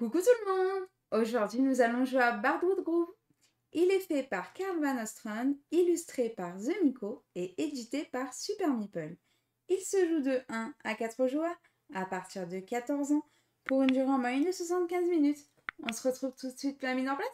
Coucou tout le monde! Aujourd'hui, nous allons jouer à Bardwood Groove. Il est fait par Karl Van Ostrand, illustré par The Miko et édité par Super Meeple. Il se joue de 1 à 4 joueurs à partir de 14 ans pour une durée en moyenne de 75 minutes. On se retrouve tout de suite la mise en place?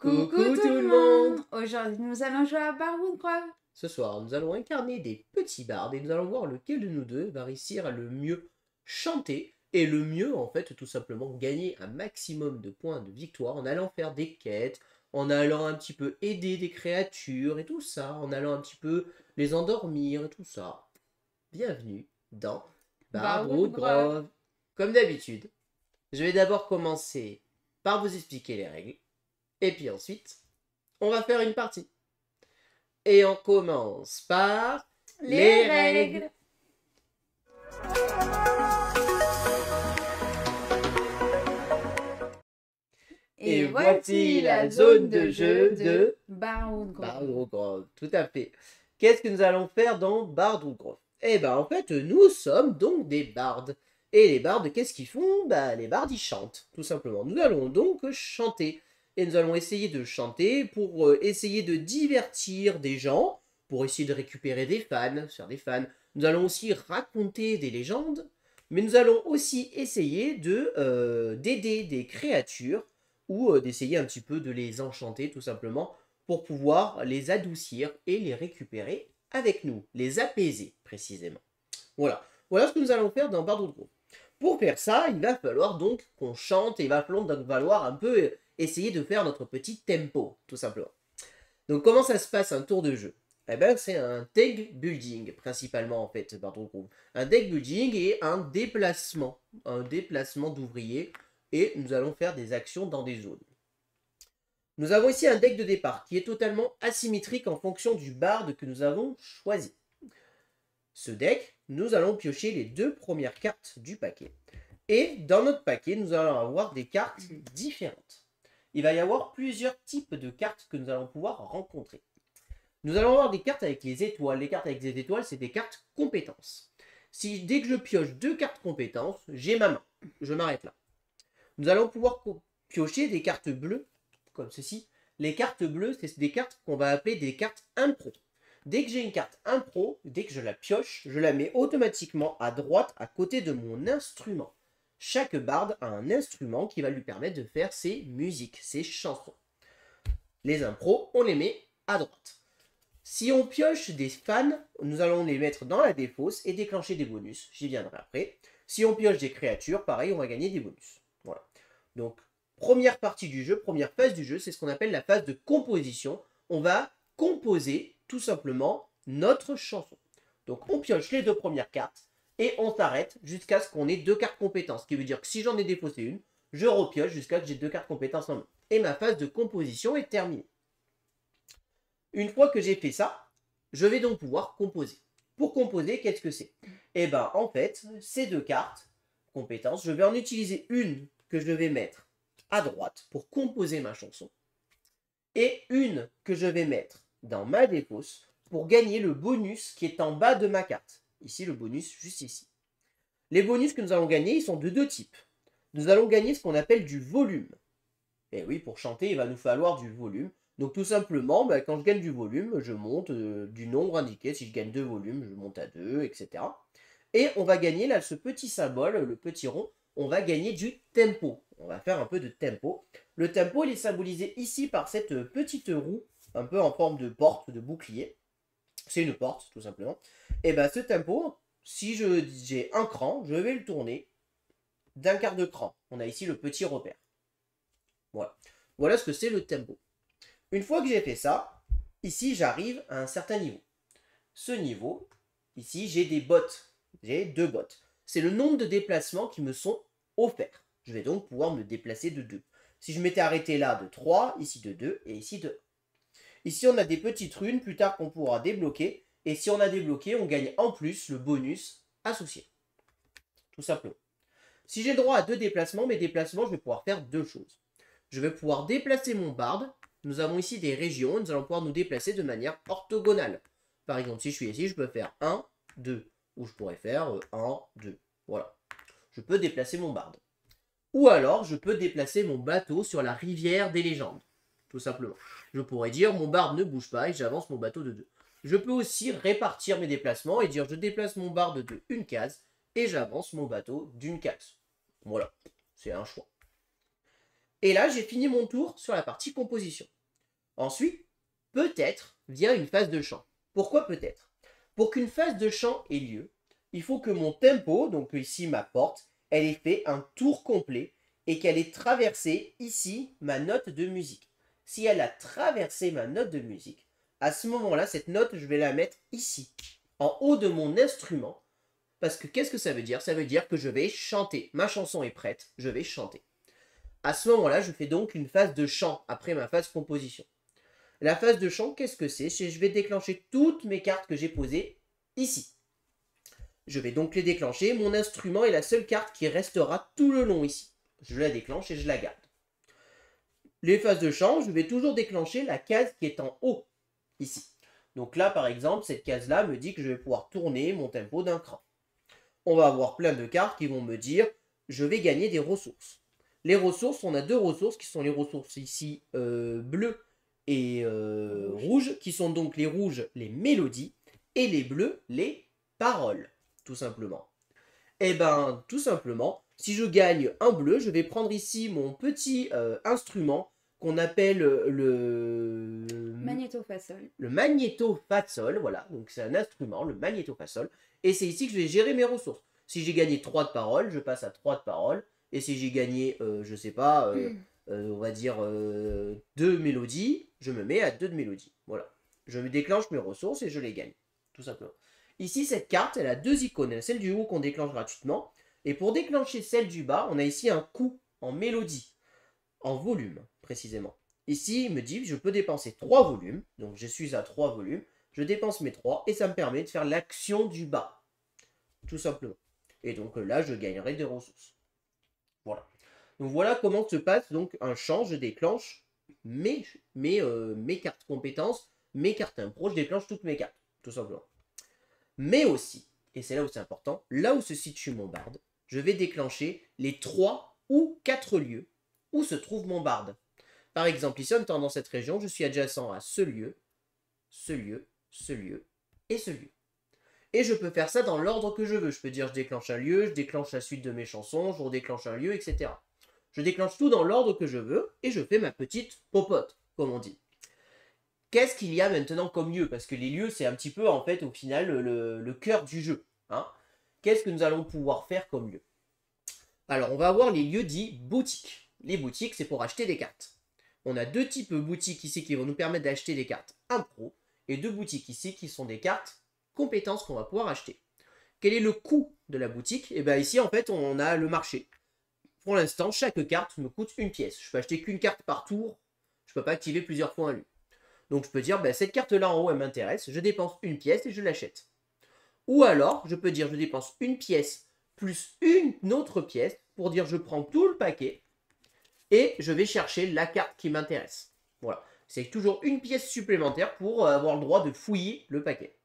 Coucou tout le monde! Aujourd'hui, nous allons jouer à Bardwood Grove. Ce soir, nous allons incarner des petits bardes et nous allons voir lequel de nous deux va réussir à le mieux chanter et le mieux, en fait, tout simplement gagner un maximum de points de victoire en allant faire des quêtes, en allant un petit peu aider des créatures et tout ça, en allant un petit peu les endormir et tout ça. Bienvenue dans Bardwood Grove. Comme d'habitude, je vais d'abord commencer par vous expliquer les règles et puis ensuite, on va faire une partie. Et on commence par les règles. Et voici la zone de jeu de Bardwood Grove. Tout à fait. Qu'est-ce que nous allons faire dans Bardwood Grove? Eh bien, en fait, nous sommes donc des bardes. Et les bardes, qu'est-ce qu'ils font? Les bardes, ils chantent, tout simplement. Nous allons donc chanter. Et nous allons essayer de chanter pour essayer de divertir des gens, pour essayer de récupérer des fans, faire des fans. Nous allons aussi raconter des légendes, mais nous allons aussi essayer d'aider des créatures ou d'essayer un petit peu de les enchanter tout simplement pour pouvoir les adoucir et les récupérer avec nous, les apaiser précisément. Voilà ce que nous allons faire dans Bardwood Grove. Pour faire ça, il va falloir donc qu'on chante et il va falloir un peu essayer de faire notre petit tempo, tout simplement. Donc comment ça se passe un tour de jeu? Eh bien c'est un deck building principalement en fait, Bardwood Grove. Un deck building et un déplacement d'ouvriers et nous allons faire des actions dans des zones. Nous avons ici un deck de départ qui est totalement asymétrique en fonction du barde que nous avons choisi. Ce deck, nous allons piocher les 2 premières cartes du paquet. Et dans notre paquet, nous allons avoir des cartes différentes. Il va y avoir plusieurs types de cartes que nous allons pouvoir rencontrer. Nous allons avoir des cartes avec les étoiles. Les cartes avec les étoiles, c'est des cartes compétences. Dès que je pioche 2 cartes compétences, j'ai ma main. Je m'arrête là. Nous allons pouvoir piocher des cartes bleues, comme ceci. Les cartes bleues, c'est des cartes qu'on va appeler des cartes impro. Dès que j'ai une carte impro, dès que je la pioche, je la mets automatiquement à droite à côté de mon instrument. Chaque barde a un instrument qui va lui permettre de faire ses musiques, ses chansons. Les impros, on les met à droite. Si on pioche des fans, nous allons les mettre dans la défausse et déclencher des bonus. J'y viendrai après. Si on pioche des créatures, pareil, on va gagner des bonus. Voilà. Donc, première partie du jeu, première phase du jeu, c'est ce qu'on appelle la phase de composition. On va composer tout simplement notre chanson. Donc, on pioche les 2 premières cartes. Et on s'arrête jusqu'à ce qu'on ait 2 cartes compétences. Ce qui veut dire que si j'en ai défaussé une, je repioche jusqu'à ce que j'ai 2 cartes compétences en main. Et ma phase de composition est terminée. Une fois que j'ai fait ça, je vais donc pouvoir composer. Pour composer, qu'est-ce que c'est? Eh bien, en fait, ces 2 cartes compétences, je vais en utiliser une que je vais mettre à droite pour composer ma chanson. Et une que je vais mettre dans ma défausse pour gagner le bonus qui est en bas de ma carte. Ici, le bonus, juste ici. Les bonus que nous allons gagner, ils sont de 2 types. Nous allons gagner ce qu'on appelle du volume. Et oui, pour chanter, il va nous falloir du volume. Donc tout simplement, quand je gagne du volume, je monte du nombre indiqué. Si je gagne 2 volumes, je monte à 2, etc. Et on va gagner, là, ce petit symbole, le petit rond, on va gagner du tempo. On va faire un peu de tempo. Le tempo, il est symbolisé ici par cette petite roue, un peu en forme de porte, de bouclier. C'est une porte, tout simplement. Et bien, ce tempo, si j'ai un cran, je vais le tourner d'un quart de cran. On a ici le petit repère. Voilà ce que c'est le tempo. Une fois que j'ai fait ça, ici, j'arrive à un certain niveau. Ce niveau, ici, j'ai des bottes. J'ai 2 bottes. C'est le nombre de déplacements qui me sont offerts. Je vais donc pouvoir me déplacer de 2. Si je m'étais arrêté là de 3, ici de 2 et ici de 1. Ici, on a des petites runes plus tard qu'on pourra débloquer. Et si on a débloqué, on gagne en plus le bonus associé. Tout simplement. Si j'ai le droit à 2 déplacements, mes déplacements, je vais pouvoir faire 2 choses. Je vais pouvoir déplacer mon barde. Nous avons ici des régions. Nous allons pouvoir nous déplacer de manière orthogonale. Par exemple, si je suis ici, je peux faire 1, 2. Ou je pourrais faire 1, 2. Voilà. Je peux déplacer mon barde. Ou alors, je peux déplacer mon bateau sur la rivière des légendes. Tout simplement. Je pourrais dire, mon barde ne bouge pas et j'avance mon bateau de 2. Je peux aussi répartir mes déplacements et dire, je déplace mon barde de 1 case et j'avance mon bateau d'une case. Voilà. C'est un choix. Et là, j'ai fini mon tour sur la partie composition. Ensuite, peut-être vient une phase de chant. Pourquoi peut-être? Pour qu'une phase de chant ait lieu, il faut que mon tempo, donc ici ma porte, elle ait fait un tour complet et qu'elle ait traversé ici ma note de musique. Si elle a traversé ma note de musique, à ce moment-là, cette note, je vais la mettre ici, en haut de mon instrument. Parce que qu'est-ce que ça veut dire? Ça veut dire que je vais chanter. Ma chanson est prête, je vais chanter. À ce moment-là, je fais donc une phase de chant après ma phase composition. La phase de chant, qu'est-ce que c'est? Je vais déclencher toutes mes cartes que j'ai posées ici. Je vais donc les déclencher. Mon instrument est la seule carte qui restera tout le long ici. Je la déclenche et je la garde. Les phases de chant, je vais toujours déclencher la case qui est en haut, ici. Donc là, par exemple, cette case-là me dit que je vais pouvoir tourner mon tempo d'un cran. On va avoir plein de cartes qui vont me dire je vais gagner des ressources. Les ressources, on a 2 ressources qui sont les ressources ici bleues et rouges, qui sont donc les rouges, les mélodies, et les bleus, les paroles, tout simplement. Et bien, tout simplement, si je gagne un bleu, je vais prendre ici mon petit instrument qu'on appelle Magnétophasol. le magnétophasol, voilà, donc c'est un instrument, le magnétophasol, et c'est ici que je vais gérer mes ressources. Si j'ai gagné 3 de paroles, je passe à 3 de paroles, et si j'ai gagné, je sais pas, on va dire 2 mélodies, je me mets à 2 de mélodies, voilà. Je me déclenche mes ressources et je les gagne, tout simplement. Ici, cette carte, elle a 2 icônes, celle du haut qu'on déclenche gratuitement, et pour déclencher celle du bas, on a ici un coup en mélodie, en volume, précisément. Ici, il me dit que je peux dépenser 3 volumes. Donc, je suis à 3 volumes. Je dépense mes 3 et ça me permet de faire l'action du bas. Tout simplement. Et donc là, je gagnerai des ressources. Voilà. Donc, voilà comment se passe donc un chant. Je déclenche mes cartes compétences, mes cartes impro. Je déclenche toutes mes cartes. Tout simplement. Mais aussi, et c'est là où c'est important, là où se situe mon barde, je vais déclencher les 3 ou 4 lieux où se trouve mon barde. Par exemple, ici, en étant dans cette région, je suis adjacent à ce lieu, ce lieu, ce lieu et ce lieu. Et je peux faire ça dans l'ordre que je veux. Je peux dire je déclenche un lieu, je déclenche la suite de mes chansons, je redéclenche un lieu, etc. Je déclenche tout dans l'ordre que je veux et je fais ma petite popote, comme on dit. Qu'est-ce qu'il y a maintenant comme lieu? Parce que les lieux, c'est un petit peu, en fait, au final, le cœur du jeu. Hein. Qu'est-ce que nous allons pouvoir faire comme lieu? Alors, on va avoir les lieux dits boutiques. Les boutiques, c'est pour acheter des cartes. On a 2 types de boutiques ici qui vont nous permettre d'acheter des cartes impro et 2 boutiques ici qui sont des cartes compétences qu'on va pouvoir acheter. Quel est le coût de la boutique? Et bien ici, en fait, on a le marché. Pour l'instant, chaque carte me coûte 1 pièce. Je peux acheter qu'une carte par tour. Je ne peux pas activer plusieurs fois un lieu. Donc je peux dire, ben, cette carte-là en haut, elle m'intéresse. Je dépense 1 pièce et je l'achète. Ou alors, je peux dire, je dépense 1 pièce plus une autre pièce pour dire, je prends tout le paquet et je vais chercher la carte qui m'intéresse. Voilà. C'est toujours 1 pièce supplémentaire pour avoir le droit de fouiller le paquet.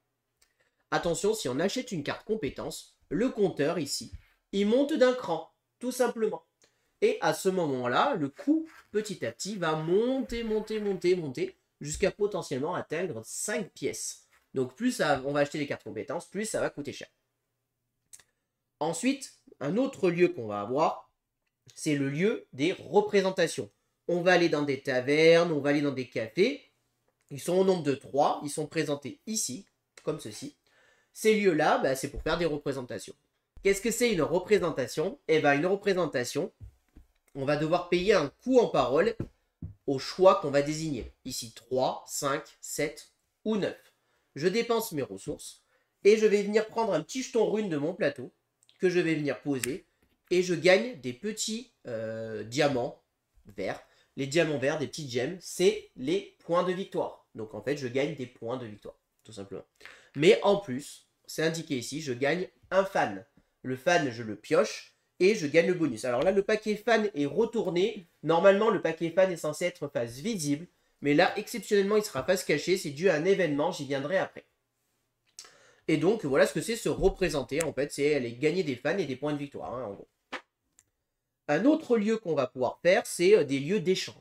Attention, si on achète une carte compétence, le compteur ici, il monte d'un cran, tout simplement. Et à ce moment-là, le coût, petit à petit, va monter, jusqu'à potentiellement atteindre 5 pièces. Donc plus on va acheter les cartes compétences, plus ça va coûter cher. Ensuite, un autre lieu qu'on va avoir, c'est le lieu des représentations. On va aller dans des tavernes, on va aller dans des cafés. Ils sont au nombre de 3, ils sont présentés ici, comme ceci. Ces lieux-là, bah, c'est pour faire des représentations. Qu'est-ce que c'est une représentation? Eh bien, une représentation, on va devoir payer un coût en parole au choix qu'on va désigner. Ici, 3, 5, 7 ou 9. Je dépense mes ressources et je vais venir prendre un petit jeton rune de mon plateau que je vais venir poser et je gagne des petits diamants verts. Les diamants verts, des petites gemmes, c'est les points de victoire. Donc en fait, je gagne des points de victoire, tout simplement. Mais en plus, c'est indiqué ici, je gagne un fan. Le fan, je le pioche et je gagne le bonus. Alors là, le paquet fan est retourné. Normalement, le paquet fan est censé être face visible. Mais là, exceptionnellement, il sera face cachée. C'est dû à un événement, j'y viendrai après. Et donc, voilà ce que c'est se représenter. En fait, c'est aller gagner des fans et des points de victoire, hein, en gros. Un autre lieu qu'on va pouvoir faire, c'est des lieux d'échange.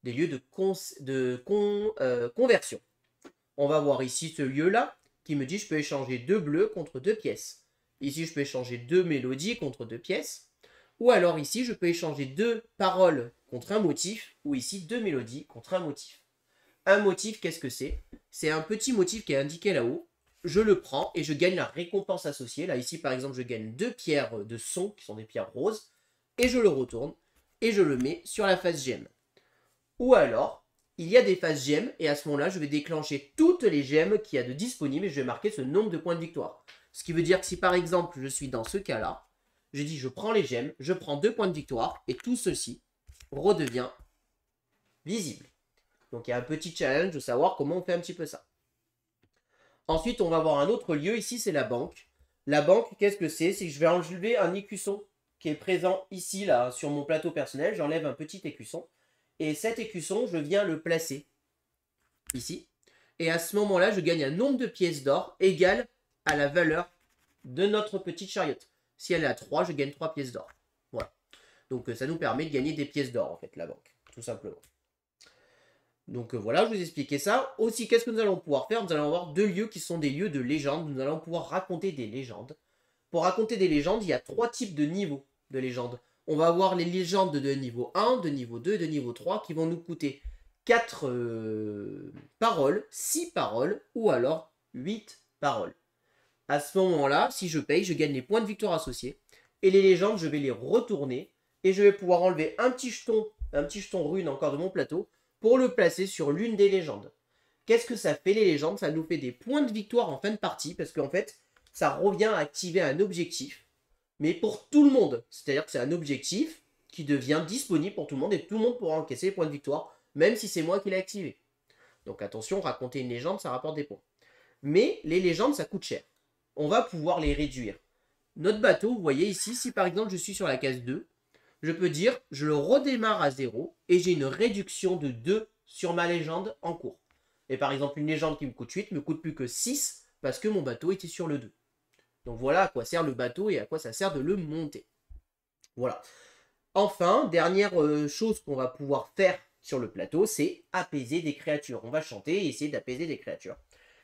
Des lieux de conversion. On va voir ici ce lieu-là qui me dit je peux échanger 2 bleus contre 2 pièces. Ici, je peux échanger 2 mélodies contre 2 pièces. Ou alors ici, je peux échanger 2 paroles contre un motif. Ou ici, 2 mélodies contre un motif. Un motif, qu'est-ce que c'est? C'est un petit motif qui est indiqué là-haut. Je le prends et je gagne la récompense associée. Là, ici, par exemple, je gagne 2 pierres de son, qui sont des pierres roses. Et je le retourne et je le mets sur la face gemme. Ou alors, il y a des phases gemmes et à ce moment-là, je vais déclencher toutes les gemmes qu'il y a de disponibles et je vais marquer ce nombre de points de victoire. Ce qui veut dire que si par exemple, je suis dans ce cas-là, je dis je prends les gemmes, je prends 2 points de victoire et tout ceci redevient visible. Donc il y a un petit challenge de savoir comment on fait un petit peu ça. Ensuite, on va voir un autre lieu. Ici, c'est la banque. La banque, qu'est-ce que c'est? C'est que je vais enlever un écusson qui est présent ici, là, sur mon plateau personnel. J'enlève un petit écusson. Et cet écusson, je viens le placer ici. Et à ce moment-là, je gagne un nombre de pièces d'or égal à la valeur de notre petite chariote. Si elle est à 3, je gagne 3 pièces d'or. Voilà. Donc ça nous permet de gagner des pièces d'or, en fait, la banque. Tout simplement. Donc voilà, je vous ai expliqué ça. Aussi, qu'est-ce que nous allons pouvoir faire? Nous allons avoir 2 lieux qui sont des lieux de légende. Nous allons pouvoir raconter des légendes. Pour raconter des légendes, il y a 3 types de niveaux de légendes. On va avoir les légendes de niveau 1, de niveau 2, de niveau 3 qui vont nous coûter 4 paroles, 6 paroles ou alors 8 paroles. À ce moment-là, si je paye, je gagne les points de victoire associés. Et les légendes, je vais les retourner et je vais pouvoir enlever un petit jeton rune encore de mon plateau pour le placer sur l'une des légendes. Qu'est-ce que ça fait les légendes? Ça nous fait des points de victoire en fin de partie parce qu'en fait, ça revient à activer un objectif. Mais pour tout le monde. C'est-à-dire que c'est un objectif qui devient disponible pour tout le monde et tout le monde pourra encaisser les points de victoire, même si c'est moi qui l'ai activé. Donc attention, raconter une légende, ça rapporte des points. Mais les légendes, ça coûte cher. On va pouvoir les réduire. Notre bateau, vous voyez ici, si par exemple je suis sur la case 2, je peux dire, je le redémarre à 0 et j'ai une réduction de 2 sur ma légende en cours. Et par exemple, une légende qui me coûte 8 me coûte plus que 6 parce que mon bateau était sur le 2. Donc voilà à quoi sert le bateau et à quoi ça sert de le monter. Voilà. Enfin, dernière chose qu'on va pouvoir faire sur le plateau, c'est apaiser des créatures. On va chanter et essayer d'apaiser des créatures.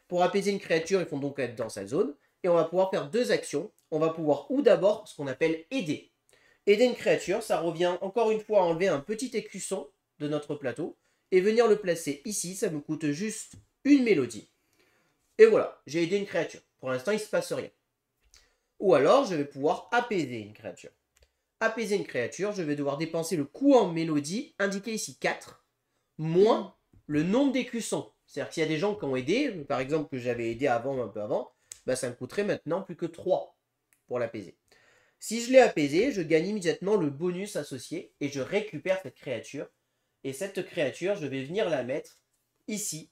Pour apaiser une créature, il faut donc être dans sa zone. Et on va pouvoir faire 2 actions. On va pouvoir ou d'abord ce qu'on appelle aider. Aider une créature, ça revient encore une fois à enlever un petit écusson de notre plateau et venir le placer ici. Ça me coûte juste une mélodie. Et voilà, j'ai aidé une créature. Pour l'instant, il ne se passe rien. Ou alors, je vais pouvoir apaiser une créature. Apaiser une créature, je vais devoir dépenser le coût en mélodie, indiqué ici 4, moins le nombre d'écussons. C'est-à-dire que s'il y a des gens qui ont aidé, par exemple que j'avais aidé avant, un peu avant, bah ça me coûterait maintenant plus que 3 pour l'apaiser. Si je l'ai apaisé, je gagne immédiatement le bonus associé et je récupère cette créature. Et cette créature, je vais venir la mettre ici,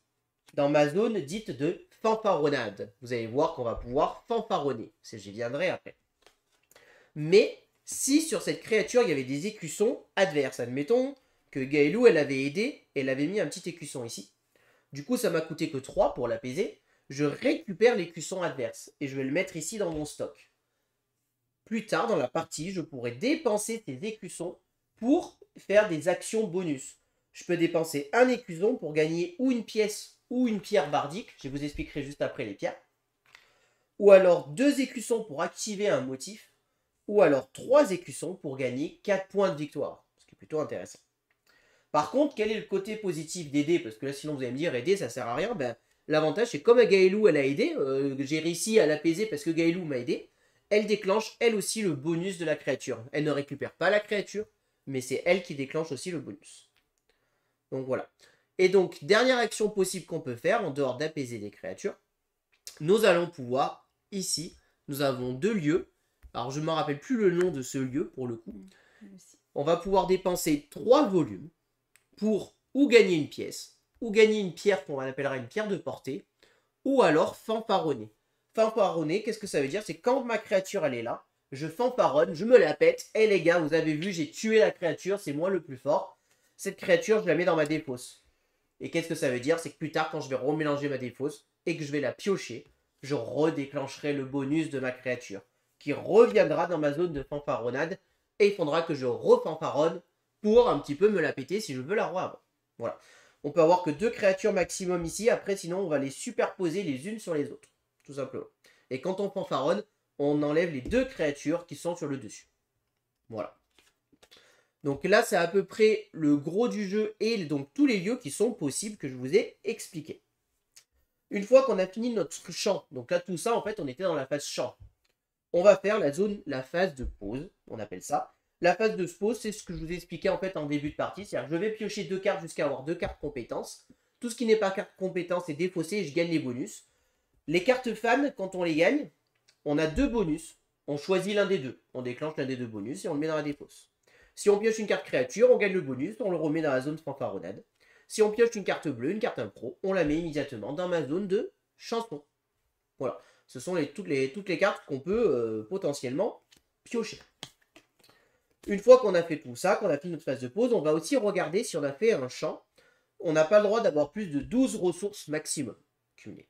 dans ma zone dite de fanfaronnade. Vous allez voir qu'on va pouvoir fanfaronner. J'y viendrai après. Mais si sur cette créature, il y avait des écussons adverses, admettons que Gaëlou, elle avait aidé, elle avait mis un petit écusson ici. Du coup, ça m'a coûté que 3 pour l'apaiser. Je récupère l'écusson adverse et je vais le mettre ici dans mon stock. Plus tard dans la partie, je pourrai dépenser ces écussons pour faire des actions bonus. Je peux dépenser un écusson pour gagner ou une pièce ou une pierre bardique. Je vous expliquerai juste après les pierres. Ou alors 2 écussons pour activer un motif. Ou alors 3 écussons pour gagner 4 points de victoire. Ce qui est plutôt intéressant. Par contre, quel est le côté positif d'aider? Parce que là, sinon vous allez me dire, aider, ça sert à rien. Ben, l'avantage, c'est comme Gaëlou, elle a aidé. J'ai réussi à l'apaiser parce que Gaëlou m'a aidé. Elle déclenche, elle aussi, le bonus de la créature. Elle ne récupère pas la créature, mais c'est elle qui déclenche aussi le bonus. Donc voilà. Et donc, dernière action possible qu'on peut faire, en dehors d'apaiser les créatures, nous allons pouvoir, ici, nous avons 2 lieux. Alors, je ne me rappelle plus le nom de ce lieu, pour le coup. On va pouvoir dépenser 3 volumes pour ou gagner une pièce, ou gagner une pierre qu'on appellera une pierre de portée, ou alors fanfaronner. Fanfaronner, qu'est-ce que ça veut dire? C'est quand ma créature elle est là, je fanfaronne, je me la pète, et les gars, vous avez vu, j'ai tué la créature, c'est moi le plus fort. Cette créature, je la mets dans ma défausse. Et qu'est-ce que ça veut dire? C'est que plus tard, quand je vais remélanger ma défausse et que je vais la piocher, je redéclencherai le bonus de ma créature, qui reviendra dans ma zone de fanfaronnade, et il faudra que je refanfaronne pour un petit peu me la péter si je veux la revoir. Voilà. On peut avoir que 2 créatures maximum ici, après sinon on va les superposer les unes sur les autres, tout simplement. Et quand on fanfaronne, on enlève les 2 créatures qui sont sur le dessus. Voilà. Donc là, c'est à peu près le gros du jeu et donc tous les lieux qui sont possibles que je vous ai expliqués. Une fois qu'on a fini notre champ, donc là tout ça en fait on était dans la phase champ, on va faire la phase de pause, on appelle ça. La phase de pause, c'est ce que je vous ai expliqué en fait en début de partie, c'est-à-dire que je vais piocher 2 cartes jusqu'à avoir 2 cartes compétences. Tout ce qui n'est pas carte compétence est défaussé et je gagne les bonus. Les cartes fans, quand on les gagne, on a 2 bonus. On choisit l'un des deux. On déclenche l'un des 2 bonus et on le met dans la défausse. Si on pioche une carte créature, on gagne le bonus, on le remet dans la zone fanfaronnade. Si on pioche une carte bleue, une carte impro, on la met immédiatement dans ma zone de chanson. Voilà. Ce sont toutes les cartes qu'on peut potentiellement piocher. Une fois qu'on a fait tout ça, qu'on a fini notre phase de pause, on va aussi regarder si on a fait un champ. On n'a pas le droit d'avoir plus de 12 ressources maximum cumulées.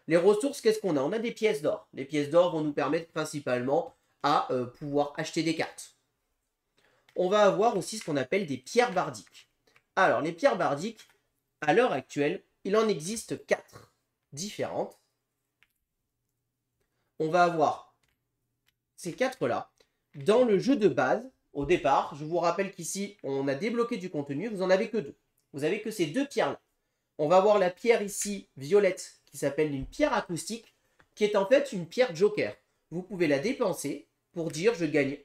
Les ressources, qu'est-ce qu'on a? On a des pièces d'or. Les pièces d'or vont nous permettre principalement à pouvoir acheter des cartes. On va avoir aussi ce qu'on appelle des pierres bardiques. Alors, les pierres bardiques, à l'heure actuelle, il en existe 4 différentes. On va avoir ces 4-là. Dans le jeu de base, au départ, je vous rappelle qu'ici, on a débloqué du contenu, vous n'en avez que 2. Vous avez que ces 2 pierres-là. On va avoir la pierre ici, violette, qui s'appelle une pierre acoustique, qui est en fait une pierre joker. Vous pouvez la dépenser pour dire je gagne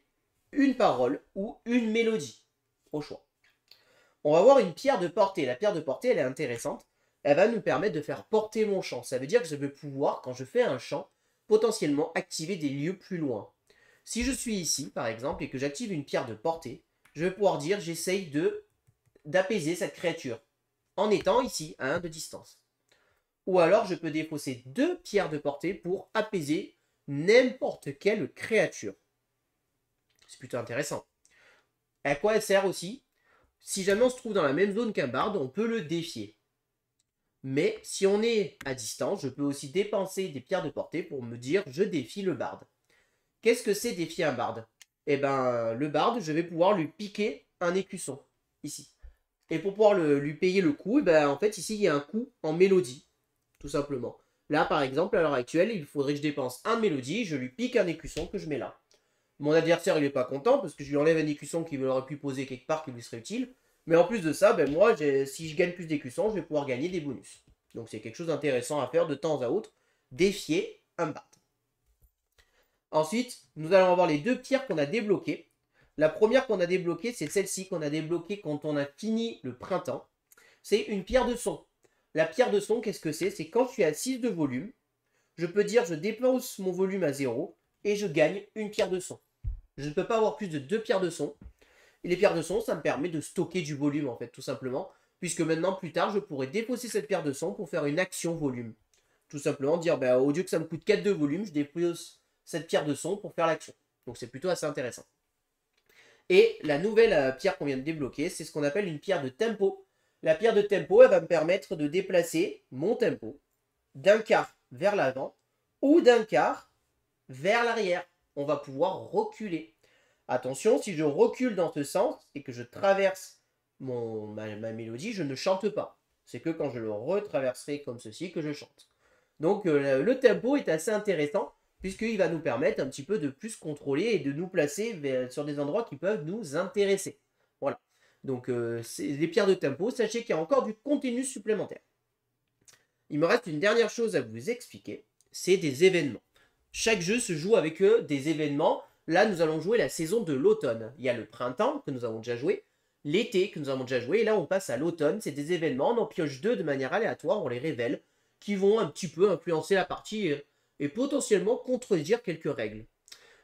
une parole ou une mélodie, au choix. On va avoir une pierre de portée. La pierre de portée, elle est intéressante. Elle va nous permettre de faire porter mon chant. Ça veut dire que je vais pouvoir, quand je fais un chant, potentiellement activer des lieux plus loin. Si je suis ici, par exemple, et que j'active une pierre de portée, je vais pouvoir dire j'essaye d'apaiser cette créature, en étant ici, à 1 de distance. Ou alors, je peux défausser 2 pierres de portée pour apaiser n'importe quelle créature. C'est plutôt intéressant. À quoi elle sert aussi? Si jamais on se trouve dans la même zone qu'un barde, on peut le défier. Mais si on est à distance, je peux aussi dépenser des pierres de portée pour me dire je défie le barde. Qu'est-ce que c'est défier un barde? Eh ben, le barde, je vais pouvoir lui piquer un écusson, ici. Et pour pouvoir lui payer le coup, eh ben, en fait, ici, il y a un coup en mélodie, tout simplement. Là, par exemple, à l'heure actuelle, il faudrait que je dépense un mélodie, je lui pique un écusson que je mets là. Mon adversaire, il n'est pas content, parce que je lui enlève un écusson qu'il aurait pu poser quelque part qui lui serait utile. Mais en plus de ça, ben, moi, si je gagne plus d'écussons, je vais pouvoir gagner des bonus. Donc c'est quelque chose d'intéressant à faire de temps à autre, défier un barde. Ensuite, nous allons avoir les 2 pierres qu'on a débloquées. La première qu'on a débloquée, c'est celle-ci qu'on a débloquée quand on a fini le printemps. C'est une pierre de son. La pierre de son, qu'est-ce que c'est? C'est quand je suis à 6 de volume, je peux dire je dépense mon volume à 0 et je gagne une pierre de son. Je ne peux pas avoir plus de 2 pierres de son. Et les pierres de son, ça me permet de stocker du volume, en fait, tout simplement. Puisque maintenant, plus tard, je pourrais défausser cette pierre de son pour faire une action volume. Tout simplement dire, bah, au lieu que ça me coûte 4 de volume, je dépose cette pierre de son pour faire l'action. Donc c'est plutôt assez intéressant. Et la nouvelle pierre qu'on vient de débloquer, c'est ce qu'on appelle une pierre de tempo. La pierre de tempo, elle va me permettre de déplacer mon tempo d'un quart vers l'avant ou d'un quart vers l'arrière. On va pouvoir reculer. Attention, si je recule dans ce sens et que je traverse ma mélodie, je ne chante pas. C'est que quand je le retraverserai comme ceci que je chante. Donc le tempo est assez intéressant, puisqu'il va nous permettre un petit peu de plus contrôler et de nous placer sur des endroits qui peuvent nous intéresser. Voilà. Donc, c'est les pierres de tempo. Sachez qu'il y a encore du contenu supplémentaire. Il me reste une dernière chose à vous expliquer. C'est des événements. Chaque jeu se joue avec des événements. Là, nous allons jouer la saison de l'automne. Il y a le printemps, que nous avons déjà joué. L'été, que nous avons déjà joué. Et là, on passe à l'automne. C'est des événements. On en pioche 2 de manière aléatoire. On les révèle. Qui vont un petit peu influencer la partie et potentiellement contredire quelques règles.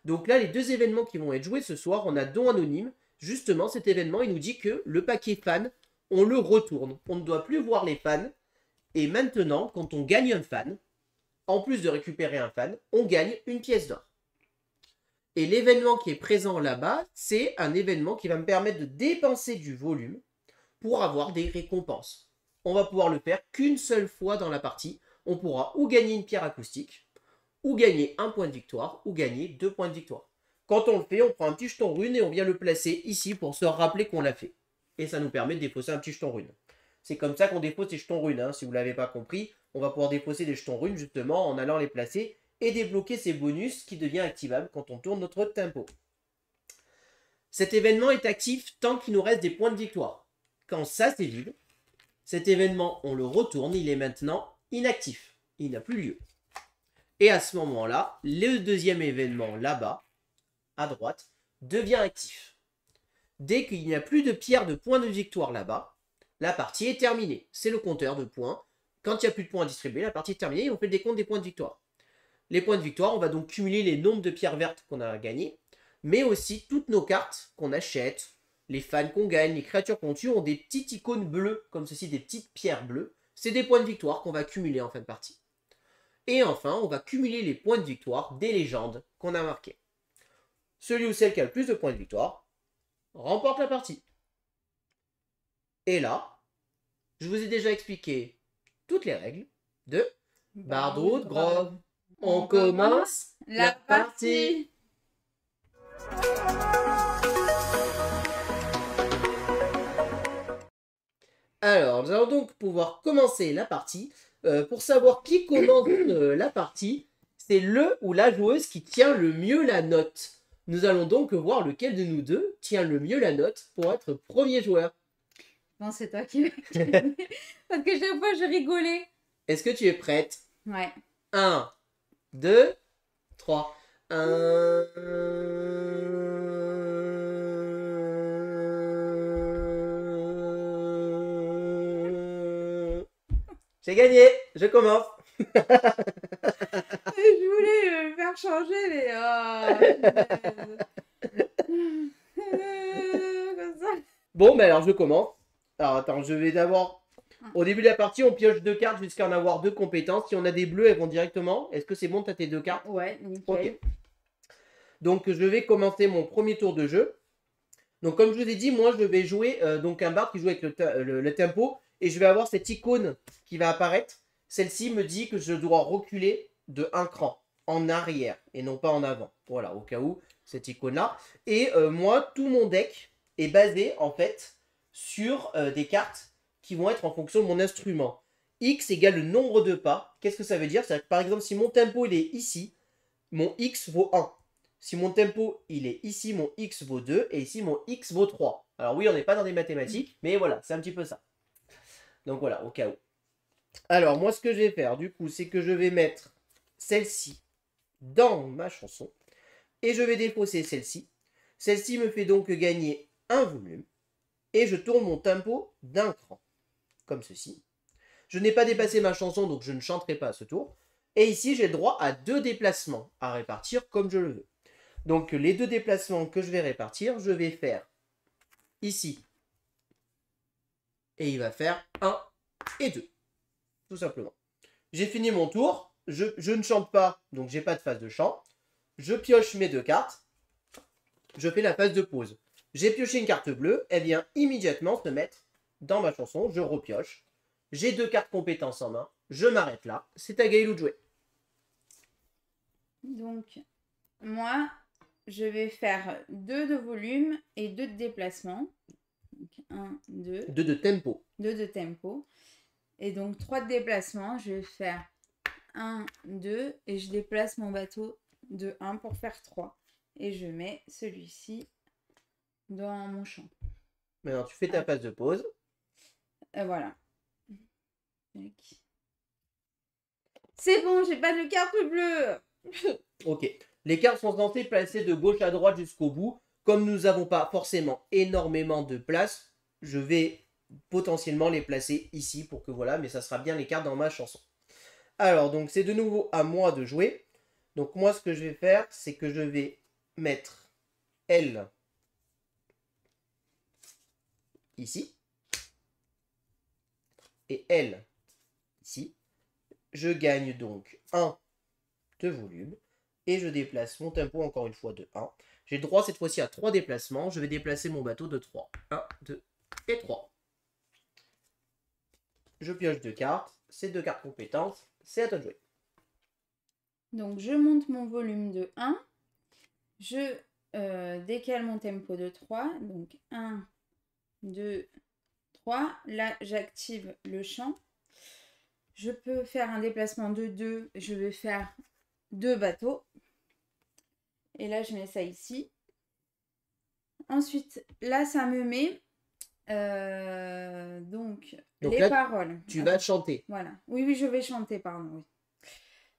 Donc là, les 2 événements qui vont être joués ce soir, on a Don Anonyme. Justement, cet événement, il nous dit que le paquet fan on le retourne. On ne doit plus voir les fans. Et maintenant, quand on gagne un fan, en plus de récupérer un fan, on gagne une pièce d'or. Et l'événement qui est présent là-bas, c'est un événement qui va me permettre de dépenser du volume pour avoir des récompenses. On va pouvoir le faire qu'une seule fois dans la partie. On pourra ou gagner une pierre acoustique, ou gagner un point de victoire, ou gagner 2 points de victoire. Quand on le fait, on prend un petit jeton rune et on vient le placer ici pour se rappeler qu'on l'a fait. Et ça nous permet de défausser un petit jeton rune. C'est comme ça qu'on dépose ces jetons runes, hein. Si vous ne l'avez pas compris, on va pouvoir défausser des jetons runes justement en allant les placer et débloquer ces bonus qui devient activable quand on tourne notre tempo. Cet événement est actif tant qu'il nous reste des points de victoire. Quand ça c'est vide, cet événement on le retourne, il est maintenant inactif. Il n'a plus lieu. Et à ce moment-là, le deuxième événement là-bas, à droite, devient actif. Dès qu'il n'y a plus de pierre de points de victoire là-bas, la partie est terminée. C'est le compteur de points. Quand il n'y a plus de points à distribuer, la partie est terminée et on fait le décompte des points de victoire. Les points de victoire, on va donc cumuler les nombres de pierres vertes qu'on a gagnées, mais aussi toutes nos cartes qu'on achète, les fans qu'on gagne, les créatures qu'on tue ont des petites icônes bleues, comme ceci, des petites pierres bleues. C'est des points de victoire qu'on va cumuler en fin de partie. Et enfin, on va cumuler les points de victoire des légendes qu'on a marquées. Celui ou celle qui a le plus de points de victoire remporte la partie. Et là, je vous ai déjà expliqué toutes les règles de Bardwood Grove. On commence la partie. Alors, nous allons donc pouvoir commencer la partie. Pour savoir qui commence la partie, c'est le ou la joueuse qui tient le mieux la note. Nous allons donc voir lequel de nous deux tient le mieux la note pour être premier joueur. Non, c'est toi qui parce que chaque fois, je rigolais. Est-ce que tu es prête? Ouais. 1, 2, 3. J'ai gagné, je commence. Je voulais me faire changer, mais comme ça. Bon, mais alors je commence. Alors attends, je vais d'abord... Au début de la partie, on pioche 2 cartes jusqu'à en avoir 2 compétences. Si on a des bleus, elles vont directement. Est-ce que c'est bon, tu as tes 2 cartes? Ouais, nickel. Ok. Donc je vais commencer mon premier tour de jeu. Donc comme je vous ai dit, moi je vais jouer donc un bard qui joue avec le tempo. Et je vais avoir cette icône qui va apparaître. Celle-ci me dit que je dois reculer de 1 cran en arrière et non pas en avant. Voilà, au cas où, cette icône-là. Et moi, tout mon deck est basé en fait sur des cartes qui vont être en fonction de mon instrument. X égale le nombre de pas. Qu'est-ce que ça veut dire? C'est-à-dire que par exemple, si mon tempo il est ici, mon X vaut 1. Si mon tempo il est ici, mon X vaut 2. Et ici, mon X vaut 3. Alors oui, on n'est pas dans des mathématiques, mais voilà, c'est un petit peu ça. Donc voilà, au cas où. Alors, moi, ce que je vais faire, du coup, c'est que je vais mettre celle-ci dans ma chanson. Et je vais défausser celle-ci. Celle-ci me fait donc gagner un volume. Et je tourne mon tempo d'un cran. Comme ceci. Je n'ai pas dépassé ma chanson, donc je ne chanterai pas à ce tour. Et ici, j'ai le droit à 2 déplacements à répartir comme je le veux. Donc, les 2 déplacements que je vais répartir, je vais faire ici. Et il va faire 1 et 2. Tout simplement. J'ai fini mon tour. Je ne chante pas, donc j'ai pas de phase de chant. Je pioche mes 2 cartes. Je fais la phase de pause. J'ai pioché une carte bleue. Elle vient immédiatement se mettre dans ma chanson. Je repioche. J'ai 2 cartes compétences en main. Je m'arrête là. C'est à Gaëlou de jouer. Donc, moi, je vais faire 2 de volume et 2 de déplacement. Donc, 1, 2. 2 de tempo. 2 de tempo. Et donc, 3 de déplacement. Je vais faire 1, 2. Et je déplace mon bateau de 1 pour faire 3. Et je mets celui-ci dans mon champ. Maintenant, tu fais ta phase de pause. Voilà. C'est bon, j'ai pas de carte bleue. Ok. Les cartes sont censées placer de gauche à droite jusqu'au bout. Comme nous n'avons pas forcément énormément de place, je vais potentiellement les placer ici pour que voilà, mais ça sera bien les cartes dans ma chanson. Alors, donc c'est de nouveau à moi de jouer. Donc moi, ce que je vais faire, c'est que je vais mettre L ici. et elle ici. Je gagne donc 1 de volume. Et je déplace mon tempo encore une fois de 1. J'ai le droit cette fois-ci à 3 déplacements. Je vais déplacer mon bateau de 3. 1, 2 et 3. Je pioche 2 cartes. C'est 2 cartes compétences. C'est à toi de jouer. Donc je monte mon volume de 1. Je décale mon tempo de 3. Donc 1, 2, 3. Là, j'active le champ. Je peux faire un déplacement de 2. Je vais faire 2 bateaux. Et là, je mets ça ici. Ensuite, là, ça me met donc les là, paroles. Tu vas chanter. Voilà. Oui, je vais chanter, pardon. Oui.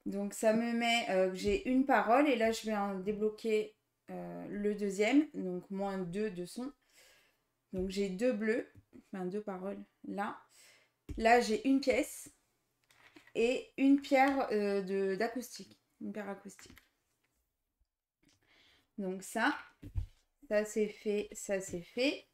Donc, ça me met j'ai une parole et là, je vais en débloquer le deuxième. Donc, moins 2 de son. Donc, j'ai 2 bleus. Enfin, 2 paroles. Là. Là, j'ai une pièce et une pierre d'acoustique. Une pierre acoustique. Donc, ça c'est fait, ça c'est fait.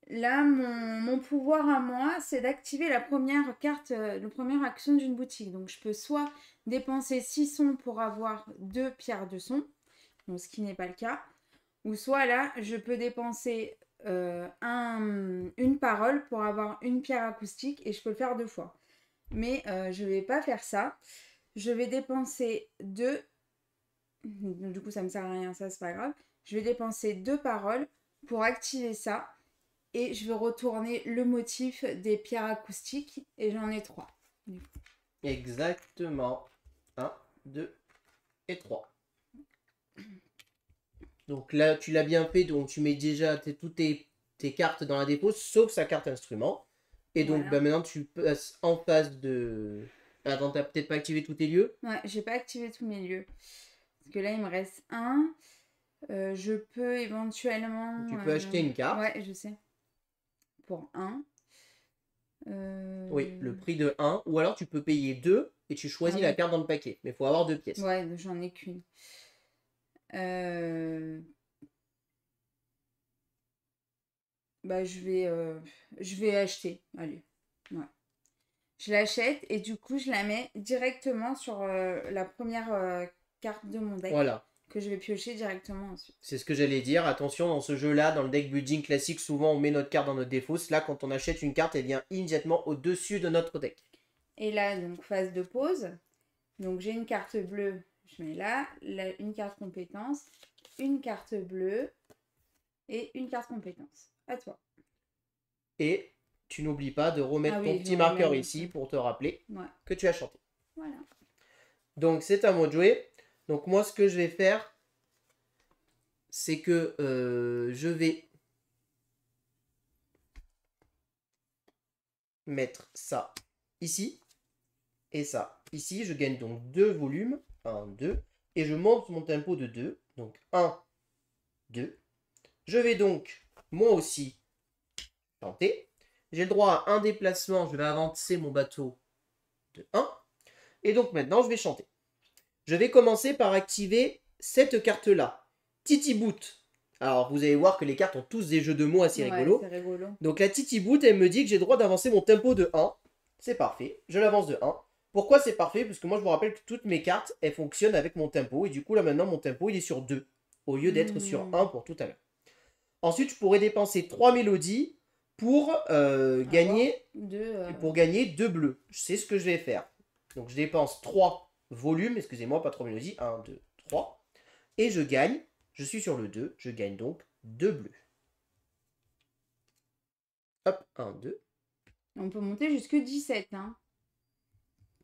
Là, mon pouvoir à moi, c'est d'activer la première carte, la première action d'une boutique. Donc, je peux soit dépenser 6 sons pour avoir 2 pierres de son, donc ce qui n'est pas le cas. Ou soit là, je peux dépenser une parole pour avoir une pierre acoustique et je peux le faire 2 fois. Mais je ne vais pas faire ça. Je vais dépenser 2. Du coup, ça ne me sert à rien, ça, c'est pas grave. Je vais dépenser 2 paroles pour activer ça. Et je vais retourner le motif des pierres acoustiques. Et j'en ai 3. Exactement. 1, 2 et 3. Donc là, tu l'as bien fait. Donc tu mets déjà toutes tes cartes dans la dépose, sauf sa carte instrument. Et donc Voilà. maintenant, tu passes en phase de... Attends, t'as peut-être pas activé tous tes lieux? Ouais, j'ai pas activé tous mes lieux. Parce que là, il me reste un. Je peux éventuellement... Tu peux acheter une carte. Ouais, je sais. Pour 1. Oui, le prix de 1. Ou alors tu peux payer 2 et tu choisis la carte dans le paquet. Mais il faut avoir 2 pièces. Ouais, j'en ai qu'une. Bah, je vais acheter. Allez. Ouais. Je l'achète et du coup, je la mets directement sur la première carte de mon deck. Voilà. Que je vais piocher directement ensuite. C'est ce que j'allais dire. Attention, dans ce jeu-là, dans le deck building classique, souvent on met notre carte dans notre défausse. Là, quand on achète une carte, elle vient immédiatement au-dessus de notre deck. Et là, donc, phase de pause. Donc, j'ai une carte bleue. Je mets là, une carte compétence, une carte bleue et une carte compétence. À toi. Et tu n'oublies pas de remettre ton oui, petit marqueur ici pour te rappeler que tu as chanté. Voilà. Donc, c'est à moi de jouer. Donc, moi, ce que je vais faire, c'est que je vais mettre ça ici et ça ici. Je gagne donc 2 volumes. 1, 2. Et je monte mon tempo de 2. Donc, 1, 2. Je vais donc, moi aussi, chanter. J'ai le droit à un déplacement. Je vais avancer mon bateau de 1. Et donc, maintenant, je vais chanter. Je vais commencer par activer cette carte-là. Titi Boot. Alors, vous allez voir que les cartes ont tous des jeux de mots assez rigolos. C'est rigolo. Donc, la Titi Boot, elle me dit que j'ai le droit d'avancer mon tempo de 1. C'est parfait. Je l'avance de 1. Pourquoi c'est parfait? Parce que moi, je vous rappelle que toutes mes cartes, elles fonctionnent avec mon tempo. Et du coup, là, maintenant, mon tempo, il est sur 2. Au lieu d'être sur 1 pour tout à l'heure. Ensuite, je pourrais dépenser 3 mélodies pour gagner 2 bleus. C'est ce que je vais faire. Donc, je dépense 3 volumes, excusez-moi, pas 3 mélodies, 1, 2, 3. Et je gagne, je suis sur le 2, je gagne donc 2 bleus. Hop, 1, 2. On peut monter jusque 17, hein.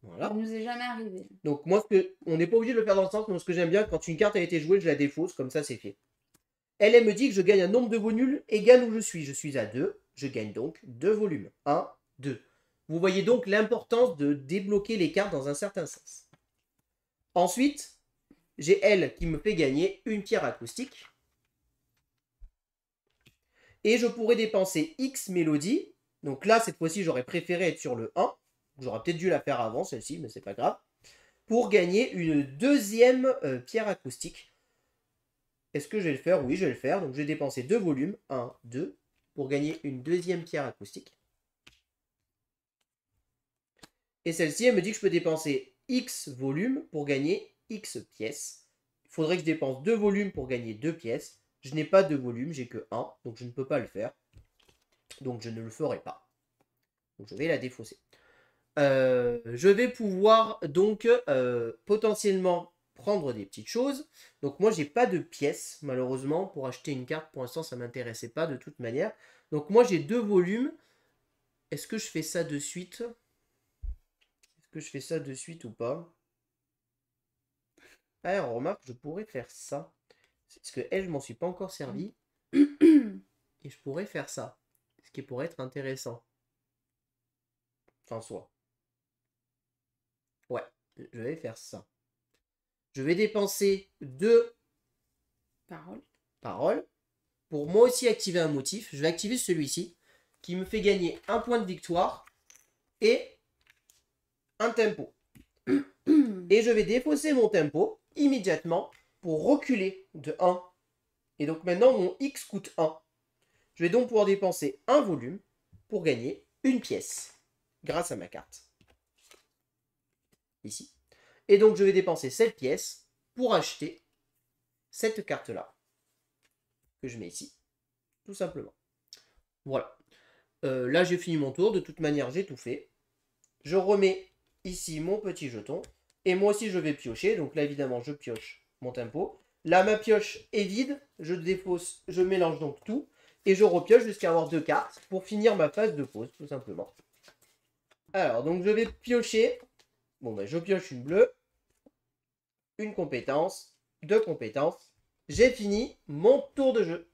Voilà. Ça ne nous est jamais arrivé. Donc moi, on n'est pas obligé de le faire dans le sens, mais ce que j'aime bien, quand une carte a été jouée, je la défausse, comme ça c'est fait. Elle me dit que je gagne un nombre de volumes égal où je suis. Je suis à 2, je gagne donc 2 volumes. 1, 2. Vous voyez donc l'importance de débloquer les cartes dans un certain sens. Ensuite, j'ai elle qui me fait gagner une pierre acoustique. Et je pourrais dépenser X mélodies. Donc là, cette fois-ci, j'aurais préféré être sur le 1. J'aurais peut-être dû la faire avant, celle-ci, mais c'est pas grave. Pour gagner une deuxième pierre acoustique. Est-ce que je vais le faire? Oui, je vais le faire. Donc, je vais dépenser 2 volumes. 1, 2. Pour gagner une deuxième pierre acoustique. Et celle-ci, elle me dit que je peux dépenser X volumes pour gagner X pièces. Il faudrait que je dépense 2 volumes pour gagner 2 pièces. Je n'ai pas de volume, j'ai que 1, donc je ne peux pas le faire. Donc je ne le ferai pas. Donc je vais la défausser. Je vais pouvoir donc potentiellement prendre des petites choses. Donc moi j'ai pas de pièces malheureusement pour acheter une carte. Pour l'instant ça m'intéressait pas de toute manière. Donc moi j'ai 2 volumes. Est-ce que je fais ça de suite? Est-ce que je fais ça de suite ou pas? Ah, on remarque, je pourrais faire ça. Parce que elle, je m'en suis pas encore servi. Et je pourrais faire ça. Ce qui pourrait être intéressant. Enfin, soit. Ouais, je vais faire ça. Je vais dépenser 2 paroles pour moi aussi activer un motif. Je vais activer celui-ci qui me fait gagner un point de victoire et un tempo. Et je vais défausser mon tempo immédiatement pour reculer de 1. Et donc maintenant mon X coûte 1. Je vais donc pouvoir dépenser un volume pour gagner une pièce grâce à ma carte. Ici. Et donc je vais dépenser cette pièce pour acheter cette carte-là. Que je mets ici. Tout simplement. Voilà. Là j'ai fini mon tour. De toute manière j'ai tout fait. Je remets ici mon petit jeton. Et moi aussi je vais piocher. Donc là évidemment je pioche mon tempo. Là ma pioche est vide. Je défausse. Je mélange donc tout. Et je repioche jusqu'à avoir 2 cartes pour finir ma phase de pause, tout simplement. Alors, donc je vais piocher. Bon, ben, je pioche une bleue, une compétence, 2 compétences. J'ai fini mon tour de jeu.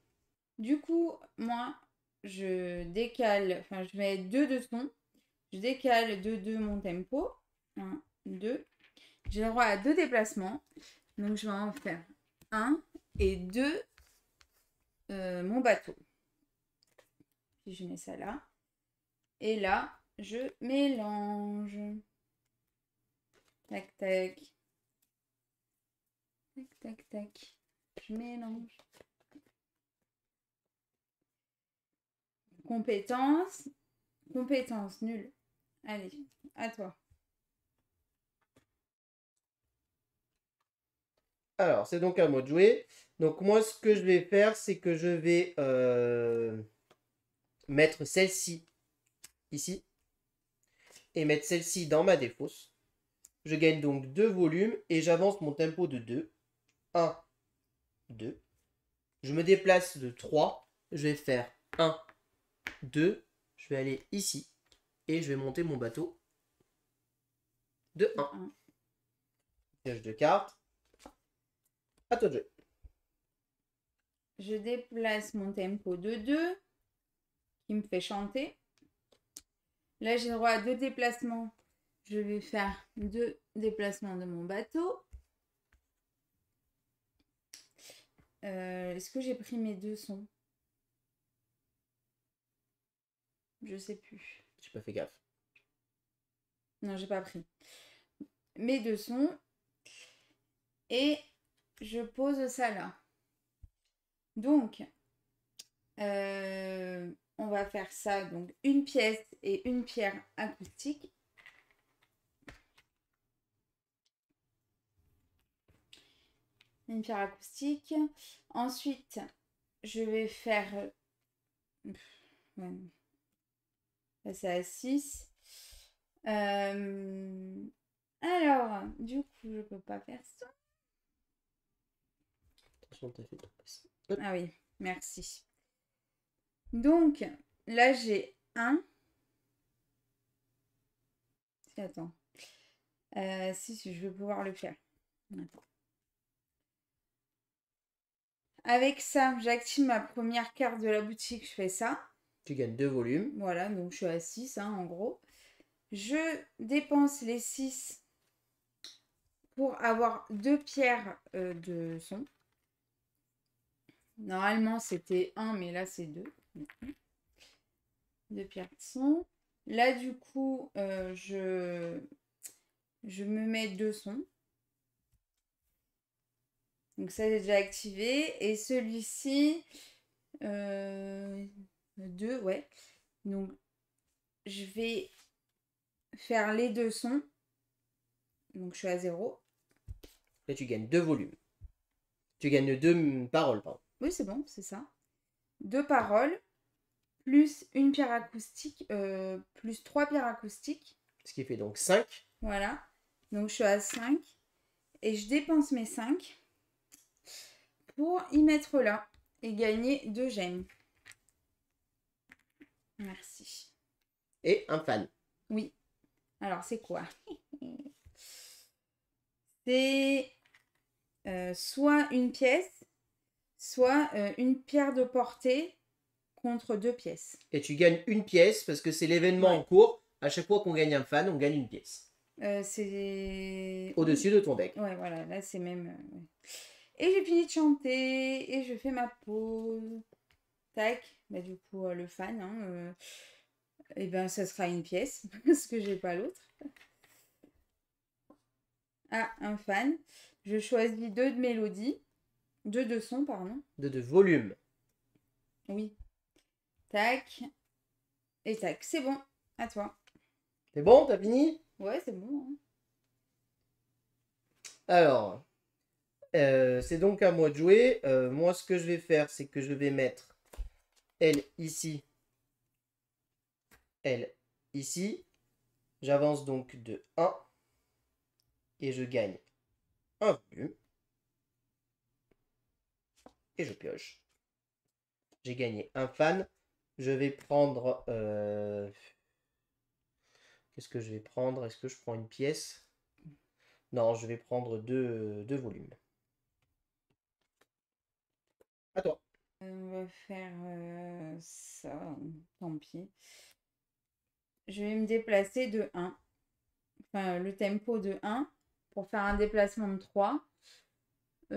Du coup, moi, je décale, enfin, je mets 2 de son. Je décale de 2 mon tempo. 1, 2. J'ai le droit à 2 déplacements. Donc, je vais en faire 1 et 2 mon bateau. Puis, je mets ça là. Et là, je mélange. Tac, tac. Tac, tac, tac. Je mélange. Compétence. Compétence, nul. Allez, à toi. Alors, c'est donc à moi de jouer. Donc, moi, ce que je vais faire, c'est que je vais mettre celle-ci ici. Et mettre celle-ci dans ma défausse. Je gagne donc 2 volumes et j'avance mon tempo de 2. 1, 2. Je me déplace de 3. Je vais faire 1, 2. Je vais aller ici. Et je vais monter mon bateau de 1. Pioche de cartes. À toi de jouer. Je déplace mon tempo de 2 qui me fait chanter. Là, j'ai le droit à 2 déplacements. Je vais faire 2 déplacements de mon bateau. Est-ce que j'ai pris mes 2 sons? Je sais plus. J'ai pas fait gaffe. Non, j'ai pas pris. Mes 2 sons. Et je pose ça là. Donc, on va faire ça. Donc, une pièce et une pierre acoustique. Une pierre acoustique. Ensuite, je vais faire... Ouais. Là, c'est à 6. Alors, du coup, je peux pas faire ça. Attention, t'as fait ton passe. Ah oui, merci. Donc, là, j'ai 1. Si, attends. Si, je vais pouvoir le faire. Attends. Avec ça, j'active ma première carte de la boutique. Je fais ça. Tu gagnes 2 volumes. Voilà, donc je suis à 6, hein, en gros. Je dépense les 6 pour avoir 2 pierres de son. Normalement, c'était 1, mais là, c'est 2. 2 pierres de son. Là, du coup, je me mets 2 sons. Donc ça, j'ai déjà activé. Et celui-ci, 2, ouais. Donc, je vais faire les 2 sons. Donc je suis à 0. Là, tu gagnes 2 volumes. Tu gagnes 2 paroles, pardon. Oui, c'est bon, c'est ça. 2 paroles, plus une pierre acoustique, plus 3 pierres acoustiques. Ce qui fait donc 5. Voilà. Donc je suis à 5. Et je dépense mes 5 pour y mettre là et gagner 2 gemmes. Merci. Et un fan. Oui. Alors, c'est quoi? C'est soit une pièce, soit une pierre de portée contre 2 pièces. Et tu gagnes une pièce parce que c'est l'événement en cours. À chaque fois qu'on gagne un fan, on gagne une pièce. C'est... Au-dessus de ton deck. Ouais, voilà, là c'est même... ouais. Et j'ai fini de chanter et je fais ma pause. Tac. Bah, du coup, le fan, hein, et ben ça sera une pièce parce que j'ai pas l'autre. Ah, un fan. Je choisis 2 de mélodie. 2 de son, pardon. De volume. Oui. Tac. Et tac. C'est bon. À toi. C'est bon, t'as fini? Ouais, c'est bon. Hein. Alors, c'est donc à moi de jouer. Moi, ce que je vais faire, c'est que je vais mettre elle ici, elle ici. J'avance donc de 1 et je gagne un volume. Et je pioche. J'ai gagné un fan. Je vais prendre... Qu'est-ce que je vais prendre? Est-ce que je prends une pièce? Non, je vais prendre deux volumes. À toi. On va faire ça. Tant pis. Je vais me déplacer de 1. Enfin, le tempo de 1 pour faire un déplacement de 3. Je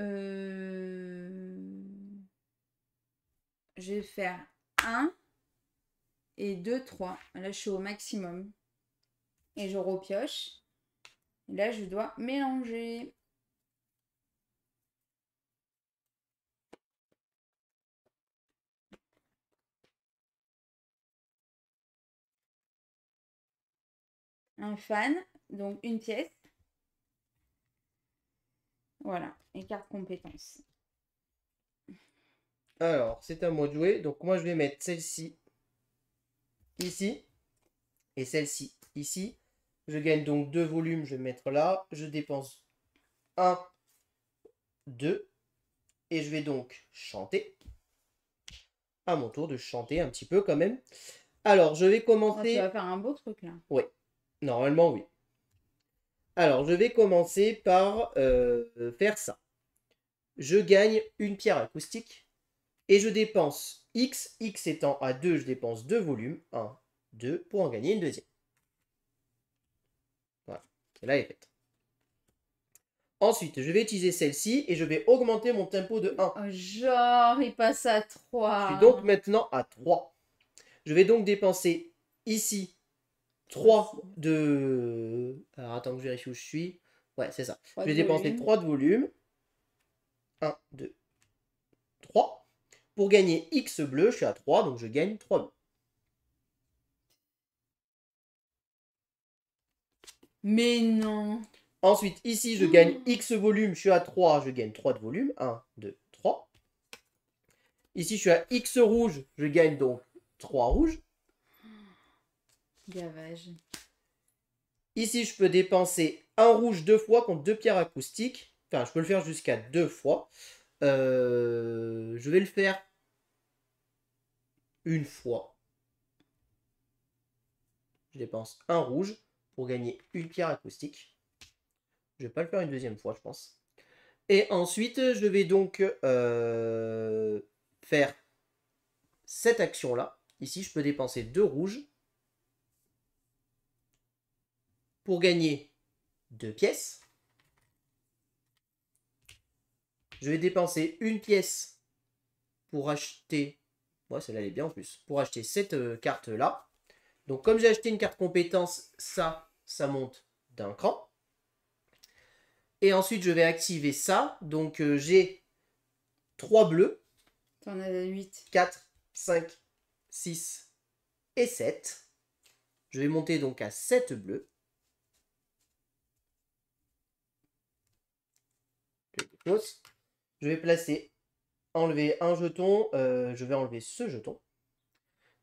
vais faire 1 et 2, 3. Là, je suis au maximum. Et je repioche. Et là, je dois mélanger. Un fan, donc une pièce. Voilà, et carte compétence. Alors, c'est à moi de jouer. Donc, moi, je vais mettre celle-ci ici et celle-ci ici. Je gagne donc 2 volumes. Je vais mettre là. Je dépense 1, 2. Et je vais donc chanter. À mon tour de chanter un petit peu quand même. Alors, je vais Oh, tu commencer... vas faire un beau truc là. Oui, normalement, oui. Alors, je vais commencer par faire ça. Je gagne une pierre acoustique et je dépense X. X étant à 2, je dépense 2 volumes. 1, 2, pour en gagner une deuxième. Voilà, celle-là est faite. Ensuite, je vais utiliser celle-ci et je vais augmenter mon tempo de 1. Oh, genre, il passe à 3. Je suis donc maintenant à 3. Je vais donc dépenser ici 3 de... Alors, attends que je vérifie où je suis. Ouais, c'est ça. Je vais dépenser 3 de volume. 1, 2, 3. Pour gagner X bleu, je suis à 3, donc je gagne 3 bleus. Mais non. Ensuite, ici, je gagne X volume, je suis à 3, je gagne 3 de volume. 1, 2, 3. Ici, je suis à X rouge, je gagne donc 3 rouges. Gavage. Ici, je peux dépenser un rouge 2 fois contre 2 pierres acoustiques. Enfin, je peux le faire jusqu'à 2 fois. Je vais le faire une fois. Je dépense un rouge pour gagner une pierre acoustique. Je vais pas le faire une deuxième fois, je pense. Et ensuite, je vais donc faire cette action-là. Ici, je peux dépenser 2 rouges pour gagner 2 pièces. Je vais dépenser une pièce pour acheter... Ouais, celle-là, elle est bien en plus. Pour acheter cette carte-là. Donc, comme j'ai acheté une carte compétence, ça monte d'un cran. Et ensuite, je vais activer ça. Donc, j'ai 3 bleus. T'en as 8. 4, 5, 6 et 7. Je vais monter donc à 7 bleus. Je vais placer, enlever un jeton. Je vais enlever ce jeton.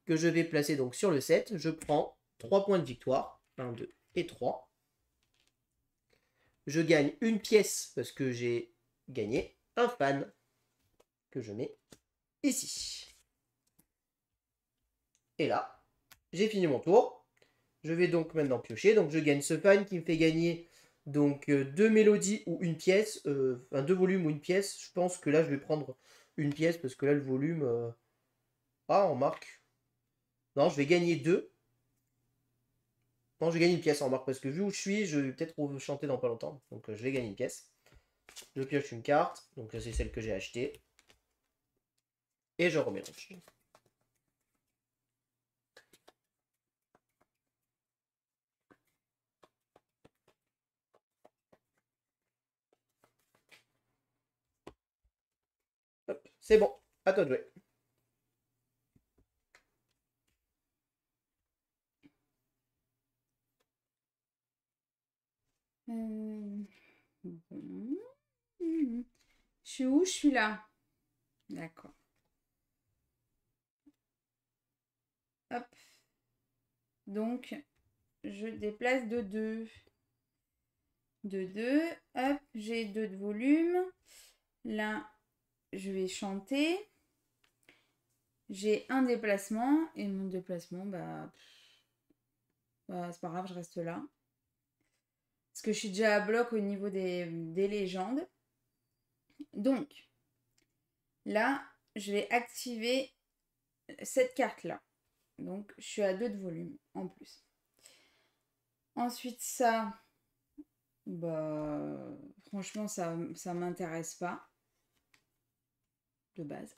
Que je vais placer donc sur le 7. Je prends 3 points de victoire. 1, 2 et 3. Je gagne une pièce parce que j'ai gagné un fan. Que je mets ici. Et là, j'ai fini mon tour. Je vais donc maintenant piocher. Donc je gagne ce fan qui me fait gagner donc 2 mélodies ou une pièce. Enfin 2 volumes ou une pièce. Je pense que là je vais prendre une pièce parce que là le volume... Ah, on marque. Non, je vais gagner 2. Non, je gagne une pièce en marque parce que vu où je suis, je vais peut-être chanter dans pas longtemps. Donc je vais gagner une pièce. Je pioche une carte. Donc c'est celle que j'ai achetée. Et je remélange. C'est bon, à toi de jouer. Je suis où? Je suis là. D'accord. Hop. Donc, je déplace de 2. De 2. Hop, j'ai 2 de volume. Là, je vais chanter. J'ai un déplacement. Et mon déplacement, c'est pas grave, je reste là. Parce que je suis déjà à bloc au niveau des légendes. Donc, là, je vais activer cette carte-là. Donc, je suis à 2 de volume en plus. Ensuite, ça, franchement, ça m'intéresse pas. De base.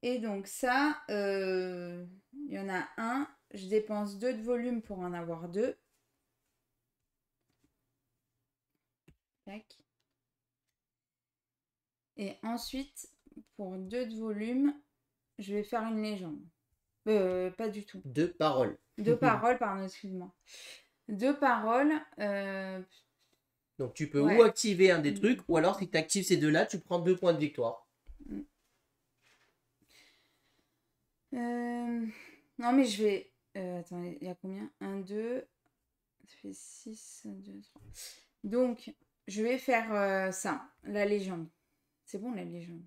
Et donc, ça, il y en a un. Je dépense 2 de volume pour en avoir 2. Tac. Et ensuite, pour 2 de volume, je vais faire une légende. Pas du tout. 2 paroles. 2 paroles, pardon, excuse-moi. 2 paroles. Donc tu peux ou activer un des trucs, ou alors si tu actives ces deux-là, tu prends 2 points de victoire. Non, mais je vais... attends, il y a combien? 1, 2... Ça fait 6, 1, 2, 3... Donc, je vais faire ça, la légende. C'est bon, la légende.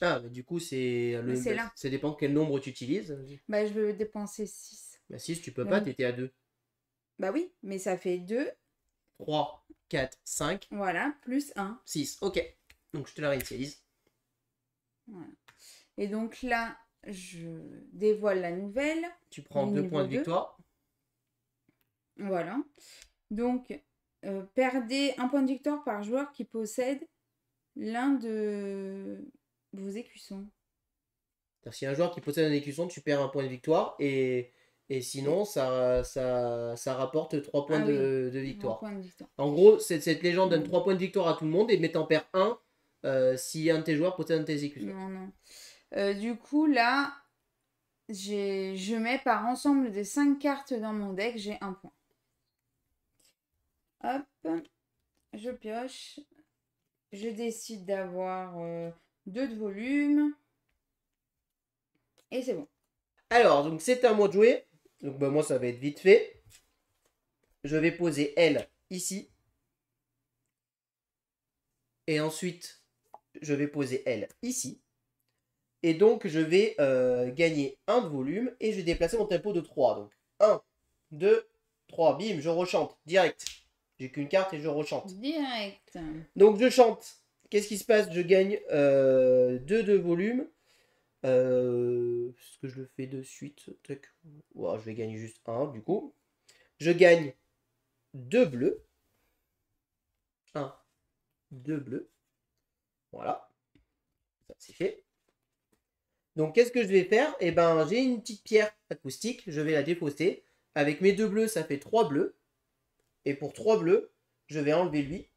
Ah, mais du coup, c'est là. Ça dépend quel nombre tu utilises. Bah, je vais dépenser 6. Bah 6, tu peux pas, t'étais à 2. Bah oui, mais ça fait 2. 3, 4, 5. Voilà, plus 1. 6, ok. Donc je te la réinitialise. Voilà. Et donc là, je dévoile la nouvelle. Tu prends 2 points de victoire. Voilà. Donc, perdez un point de victoire par joueur qui possède l'un de vos écussons. Si un joueur qui possède un écusson, tu perds un point de victoire et sinon ça rapporte 3 points de victoire. 3 points de victoire. En gros, cette légende donne 3 points de victoire à tout le monde et t'en perds 1 si un de tes joueurs possède un de tes écussons. Non. Du coup, là, je mets par ensemble des 5 cartes dans mon deck, j'ai 1 point. Hop, je pioche. Je décide d'avoir 2 de volume. Et c'est bon. Alors, donc c'est à moi de jouer. Donc moi, ça va être vite fait. Je vais poser elle ici. Et ensuite, je vais poser elle ici. Et donc, je vais gagner 1 de volume. Et je vais déplacer mon tempo de 3. Donc, 1, 2, 3. Bim, je rechante. Direct. J'ai qu'une carte et je rechante. Direct. Donc, je chante. Qu'est-ce qui se passe? Je gagne 2 de volume. Est-ce que je le fais de suite? Ouais, je vais gagner juste 1 du coup. Je gagne 2 bleus. 1, 2 bleus. Voilà. Ça c'est fait. Donc qu'est-ce que je vais faire? Eh ben j'ai une petite pierre acoustique. Je vais la défausser. Avec mes 2 bleus, ça fait 3 bleus. Et pour 3 bleus, je vais enlever lui.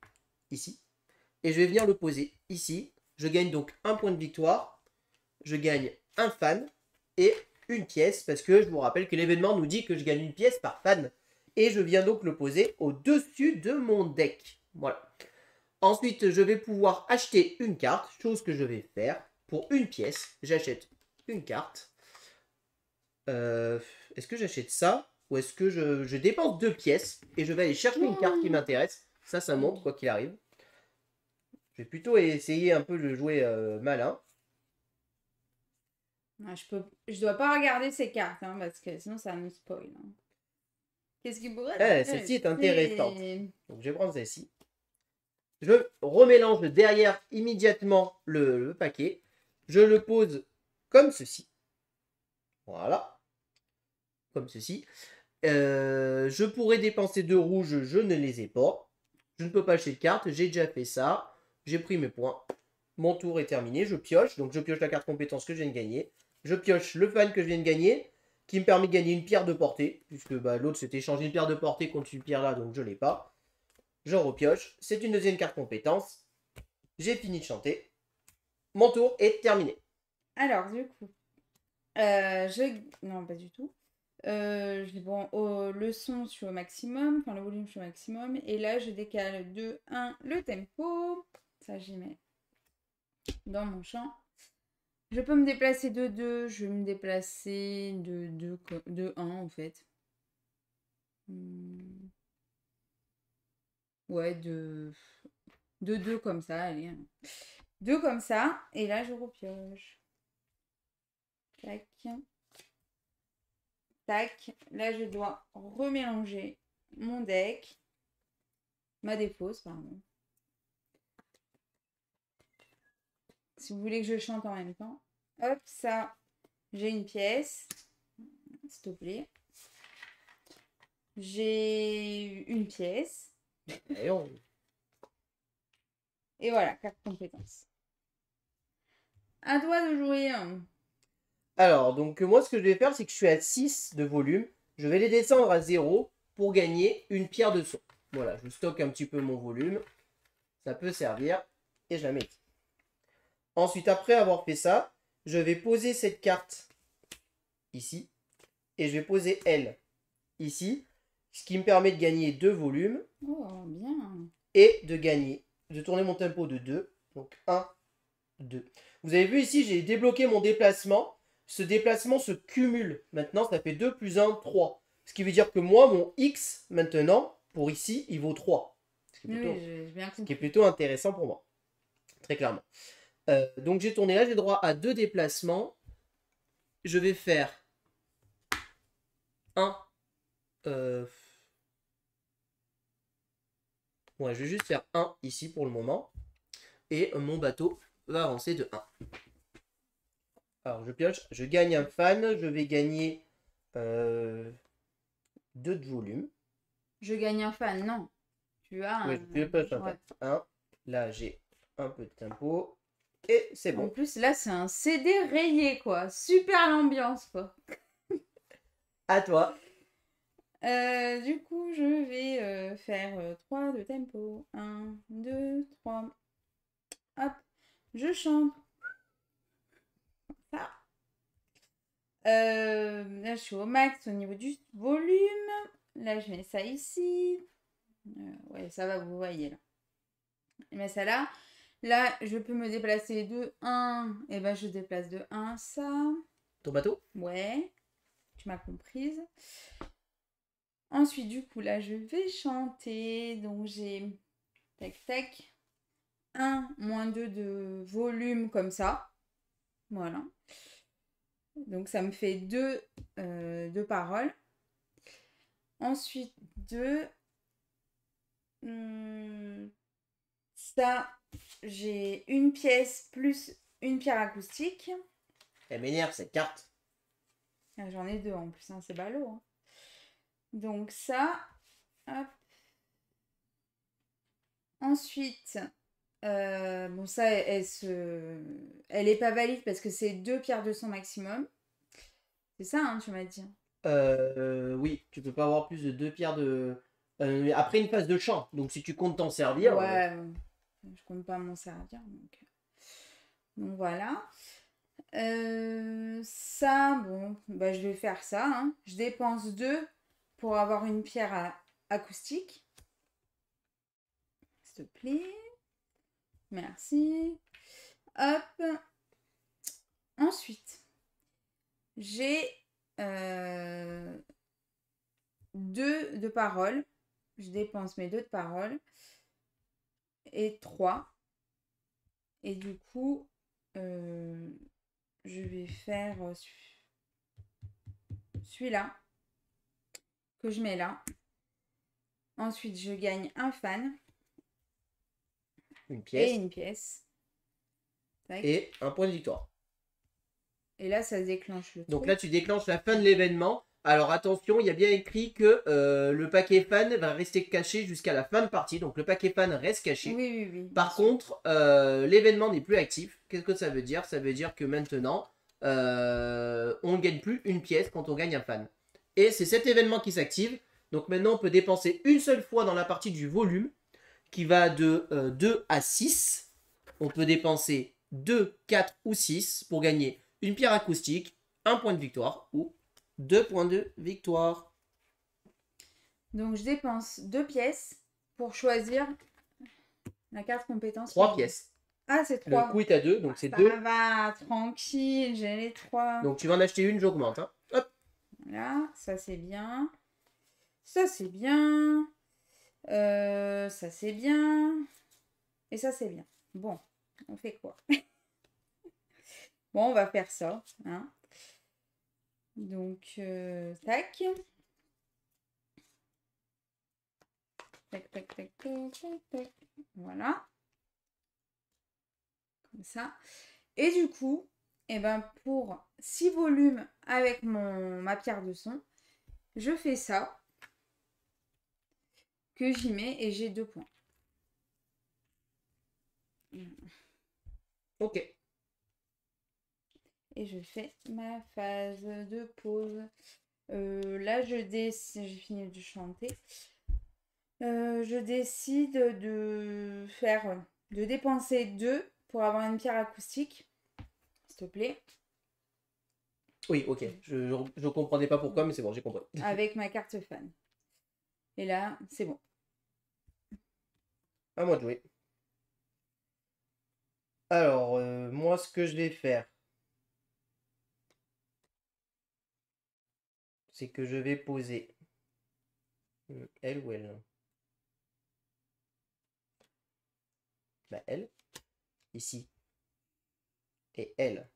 Ici. Et je vais venir le poser ici. Je gagne donc 1 point de victoire. Je gagne un fan. Et une pièce, parce que je vous rappelle que l'événement nous dit que je gagne une pièce par fan. Et je viens donc le poser au-dessus de mon deck. Voilà. Ensuite, je vais pouvoir acheter une carte, chose que je vais faire. Pour une pièce, j'achète une carte. Est-ce que j'achète ça? Ou est-ce que je dépense 2 pièces et je vais aller chercher une carte qui m'intéresse? Ça monte, quoi qu'il arrive. Je vais plutôt essayer un peu de jouer malin. Ah, je dois pas regarder ces cartes, hein, parce que sinon ça me spoil. Hein. Qu'est-ce qui pourrait Celle-ci est intéressante. Donc je vais prendre celle-ci. Je remélange derrière immédiatement le paquet. Je le pose comme ceci. Voilà. Comme ceci. Je pourrais dépenser 2 rouges, je ne les ai pas. Je ne peux pas acheter de carte, j'ai déjà fait ça. J'ai pris mes points. Mon tour est terminé, je pioche. Donc je pioche la carte compétence que je viens de gagner. Je pioche le fan que je viens de gagner, qui me permet de gagner une pierre de portée. Puisque l'autre s'était échangé une pierre de portée contre une pierre là, donc je ne l'ai pas. Je repioche. C'est une deuxième carte compétence. J'ai fini de chanter. Mon tour est terminé. Alors, du coup, non, pas du tout. Bon, le son, je suis au maximum, enfin le volume, je suis au maximum. Et là, je décale de 1 le tempo. Ça, j'y mets dans mon champ. Je peux me déplacer de 2, je vais me déplacer de 1 en fait. Ouais, de 2 comme ça, allez. 2 comme ça, et là je repioche. Tac. Tac. Là je dois remélanger mon deck. Ma dépose, pardon. Si vous voulez que je chante en même temps. Hop, ça, j'ai une pièce. S'il te plaît. J'ai une pièce. Et voilà, carte compétence. À toi de jouer. Alors, donc moi, ce que je vais faire, c'est que je suis à 6 de volume. Je vais les descendre à 0 pour gagner une pierre de son. Voilà, je stocke un petit peu mon volume. Ça peut servir. Et je la mets ici. Ensuite, après avoir fait ça, je vais poser cette carte ici. Et je vais poser elle ici. Ce qui me permet de gagner 2 volumes. Oh, bien. Et de tourner mon tempo de 2. Donc 1, 2. Vous avez vu ici, j'ai débloqué mon déplacement. Ce déplacement se cumule. Maintenant, ça fait 2 plus 1, 3. Ce qui veut dire que moi, mon X, maintenant, pour ici, il vaut 3. Ce qui est plutôt intéressant pour moi. Très clairement. Donc j'ai tourné là, j'ai droit à 2 déplacements. Je vais faire un. Ouais, je vais juste faire 1 ici pour le moment. Et mon bateau va avancer de 1. Alors je pioche, je gagne un fan, je vais gagner 2 de volume. Je gagne un fan, non. Tu as un. Oui, je pioche un fan. 1. Là j'ai un peu de tempo. Et c'est bon. En plus, là, c'est un CD rayé, quoi. Super l'ambiance, quoi. À toi. Du coup, je vais faire 3 de tempo. 1, 2, 3. Hop, je chante. Ça. Là, je suis au max au niveau du volume. Là, je mets ça ici. Ouais, ça va, vous voyez, là. Je mets ça là. Là, je peux me déplacer de 1. Et ben, je déplace de 1, ça. Ton bateau? Ouais, tu m'as comprise. Ensuite, du coup, là, je vais chanter. Donc, j'ai tac, tac. 1, moins 2 de volume comme ça. Voilà. Donc, ça me fait 2 paroles. Ensuite, 2. Ça, j'ai une pièce plus une pierre acoustique. Elle m'énerve cette carte. Ah, j'en ai 2 en plus, hein, c'est ballot. Hein. Donc ça, hop. Ensuite, bon ça, elle est pas valide parce que c'est 2 pierres de son maximum. C'est ça, hein, tu m'as dit. Oui, tu peux pas avoir plus de 2 pierres de... après une phase de champ. Donc si tu comptes t'en servir... Ouais, je compte pas m'en servir. Donc voilà. Ça, bon, bah, je vais faire ça. Hein. Je dépense 2 pour avoir une pierre acoustique. S'il te plaît. Merci. Hop. Ensuite, j'ai 2 de paroles. Je dépense mes 2 de paroles. Et 3. Et du coup, je vais faire celui-là que je mets là. Ensuite, je gagne un fan Une et pièce une pièce. Tac. et un point de victoire. Et là, ça déclenche le Donc truc. là, tu déclenches la fin de l'événement. Alors attention, il y a bien écrit que le paquet fan va rester caché jusqu'à la fin de partie. Donc le paquet fan reste caché. Oui, oui, oui. Par contre, l'événement n'est plus actif. Qu'est-ce que ça veut dire? Ça veut dire que maintenant, on ne gagne plus une pièce quand on gagne un fan. Et c'est cet événement qui s'active. Donc maintenant, on peut dépenser une seule fois dans la partie du volume, qui va de 2 à 6. On peut dépenser 2, 4 ou 6 pour gagner une pierre acoustique, un point de victoire ou 2 points de victoire. Donc, je dépense 2 pièces pour choisir la carte compétence. 3 pièces. Ah, c'est Le 3. coup est à 2, donc c'est Ça 2. va, tranquille, j'ai les 3. Donc tu vas en acheter une, j'augmente. Hein. Hop. Voilà, ça c'est bien. Ça c'est bien. Ça c'est bien. Et ça c'est bien. Bon, on fait quoi? Bon, on va faire ça. Hein. Donc, tac. Tac, tac, tac, tac, tac, tac. Voilà. Comme ça. Et du coup, eh ben, pour 6 volumes avec ma pierre de son, je fais ça. Que j'y mets et j'ai 2 points. Ok. Et je fais ma phase de pause. Là, j'ai fini de chanter. Je décide de dépenser 2 pour avoir une pierre acoustique. S'il te plaît. Oui, ok. Je comprenais pas pourquoi, mais c'est bon, j'ai compris. Avec ma carte fan. Et là, c'est bon. À moi de jouer. Alors, moi, ce que je vais faire, c'est que je vais poser elle ou elle. Bah, elle, ici. Et elle,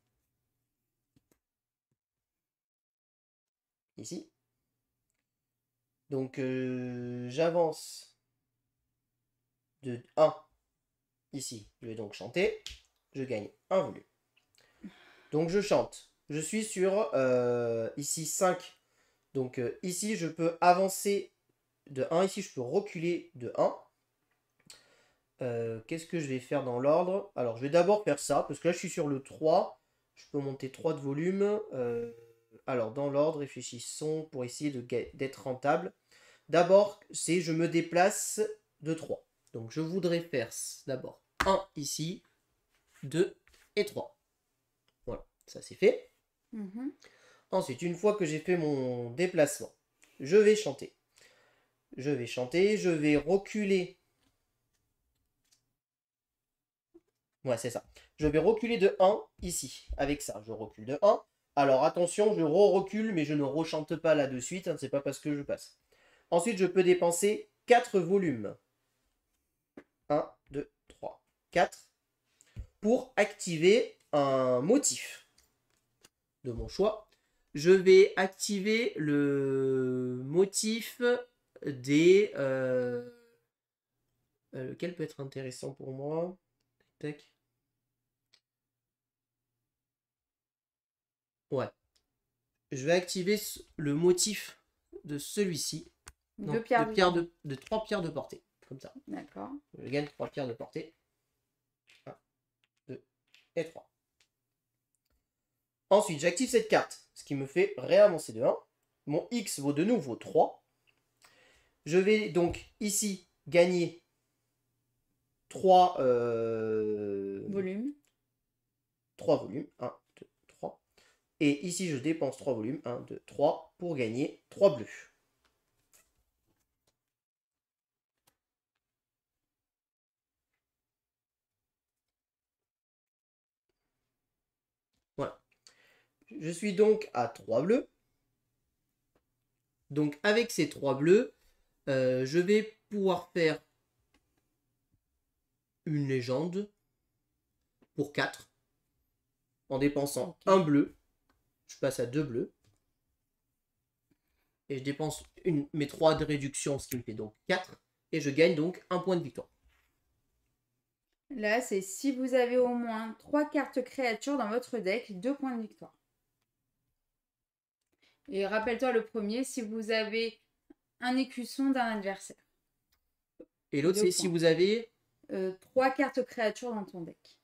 ici. Donc, j'avance de 1 ici. Je vais donc chanter. Je gagne un volume. Donc, je chante. Je suis sur ici 5. Donc, ici, je peux avancer de 1. Ici, je peux reculer de 1. Qu'est-ce que je vais faire dans l'ordre? Alors, je vais d'abord faire ça, parce que là, je suis sur le 3. Je peux monter 3 de volume. Alors, dans l'ordre, réfléchissons pour essayer d'être rentable. D'abord, c'est je me déplace de 3. Donc, je voudrais faire d'abord 1 ici, 2 et 3. Voilà, ça c'est fait. Ensuite, une fois que j'ai fait mon déplacement, je vais chanter. Je vais reculer. Ouais, c'est ça. Je vais reculer de 1 ici. Avec ça, je recule de 1. Alors attention, je recule, mais je ne rechante pas là de suite. Hein, c'est pas parce que je passe. Ensuite, je peux dépenser 4 volumes. 1, 2, 3, 4. Pour activer un motif de mon choix. Je vais activer le motif des... lequel peut être intéressant pour moi? Tac. Ouais. Je vais activer le motif de celui-ci. De 3 pierres de portée. Comme ça. D'accord. Je gagne 3 pierres de portée. 1, 2 et 3. Ensuite, j'active cette carte, ce qui me fait réavancer de 1. Mon X vaut de nouveau 3. Je vais donc ici gagner 3 volumes. 3 volumes. 1, 2, Et ici, je dépense 3 volumes. 1, 2, 3 pour gagner 3 bleus. Voilà. Je suis donc à 3 bleus. Donc avec ces 3 bleus, je vais pouvoir faire une légende pour 4 en dépensant un bleu. Je passe à 2 bleus. Et je dépense mes 3 de réduction, ce qui me fait donc 4. Et je gagne donc un point de victoire. Là, c'est si vous avez au moins 3 cartes créatures dans votre deck, 2 points de victoire. Et rappelle-toi le premier, si vous avez un écusson d'un adversaire. Et l'autre, c'est si vous avez 3 cartes créatures dans ton deck.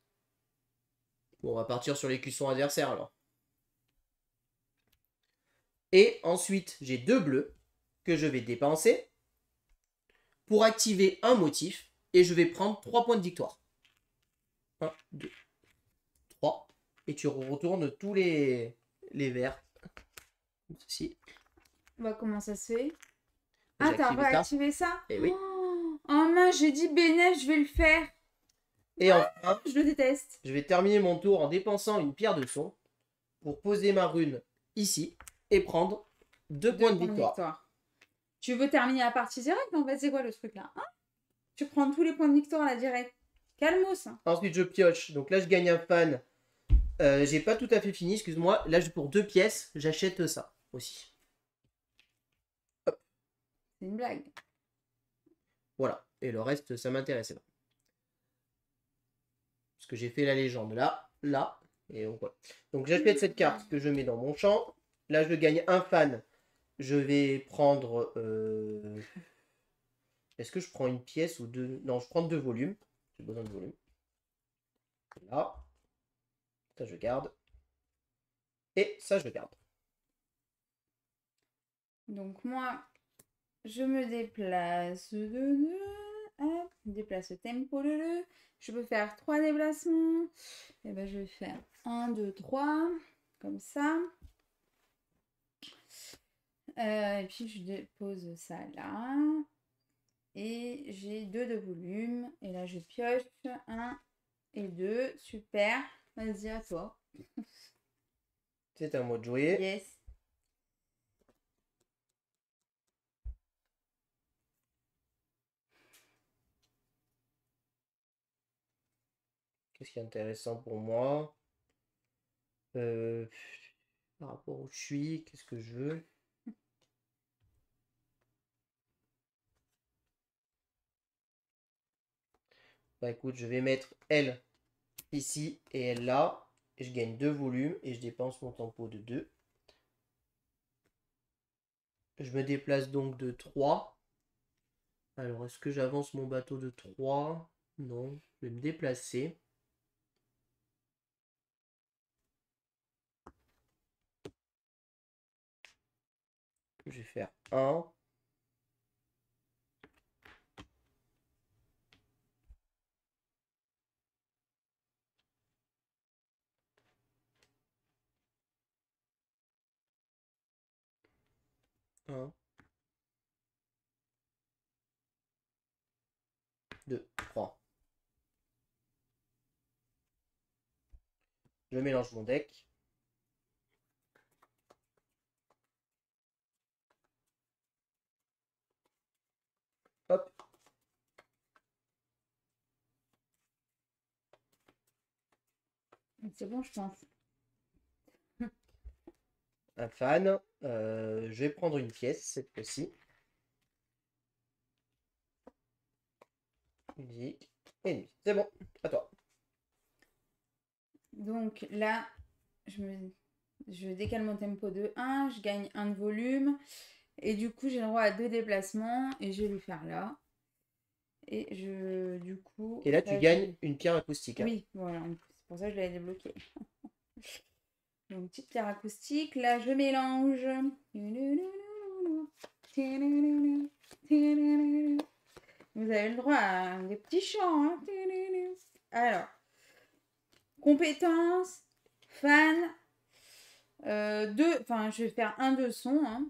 Bon, on va partir sur l'écusson adversaire alors. Et ensuite, j'ai 2 bleus que je vais dépenser pour activer un motif. Et je vais prendre 3 points de victoire. 1, 2, 3. Et tu retournes tous les verts. Comme ceci. Bah, comment ça se fait? J'ai Ah, t'as activé ça. réactivé ça? Et oui. Oh mince, j'ai dit Bénef, je vais le faire. Et enfin, Je le déteste. je vais terminer mon tour en dépensant une pierre de son pour poser ma rune ici et prendre 2 points de victoire. Tu veux terminer la partie directe? En fait, c'est quoi le truc là, hein? Tu prends tous les points de victoire là direct. Calmos. Hein. Ensuite, je pioche. Donc là, je gagne un fan. J'ai pas tout à fait fini, excuse-moi. Là, pour 2 pièces, j'achète ça aussi. Hop. C'est une blague. Voilà. Et le reste, ça m'intéressait pas. Parce que j'ai fait la légende là, là. Et donc voilà. Donc j'achète cette carte que je mets dans mon champ. Là, je gagne un fan. Je vais prendre... Est-ce que je prends une pièce ou deux? Non, je prends 2 volumes. J'ai besoin de volumes. Là. Ça, je garde. Et ça, je garde. Donc moi, je me déplace de 2. Hop, je déplace le tempo de 2. Je peux faire 3 déplacements. Et ben je vais faire 1, 2, 3. Comme ça. Et puis je dépose ça là. Et j'ai 2 de volume. Et là je pioche 1 et 2. Super. Vas-y, à toi. C'est à moi de jouer. Yes. Qu'est-ce qui est intéressant pour moi? Par rapport où je suis, qu'est-ce que je veux? Bah écoute, je vais mettre elle ici et elle là. Et je gagne 2 volumes et je dépense mon tempo de 2. Je me déplace donc de 3. Alors, est-ce que j'avance mon bateau de 3? Non, je vais me déplacer. Je vais faire 1. Un. 2, 3. Je mélange mon deck. Hop. C'est bon, je pense. Un fan. Je vais prendre une pièce cette fois-ci. Musique. Et nuit. C'est bon, à toi. Donc là, je décale mon tempo de 1, je gagne 1 de volume. Et du coup, j'ai le droit à 2 déplacements. Et je vais lui faire là. Et du coup... Et là, tu gagnes une pierre acoustique. Hein. Oui, voilà. C'est pour ça que je l'avais débloqué. Donc, petite pierre acoustique. Là, je mélange. Vous avez le droit à des petits chants. Hein. Alors, compétences, fan, Enfin, je vais faire un de son. Hein.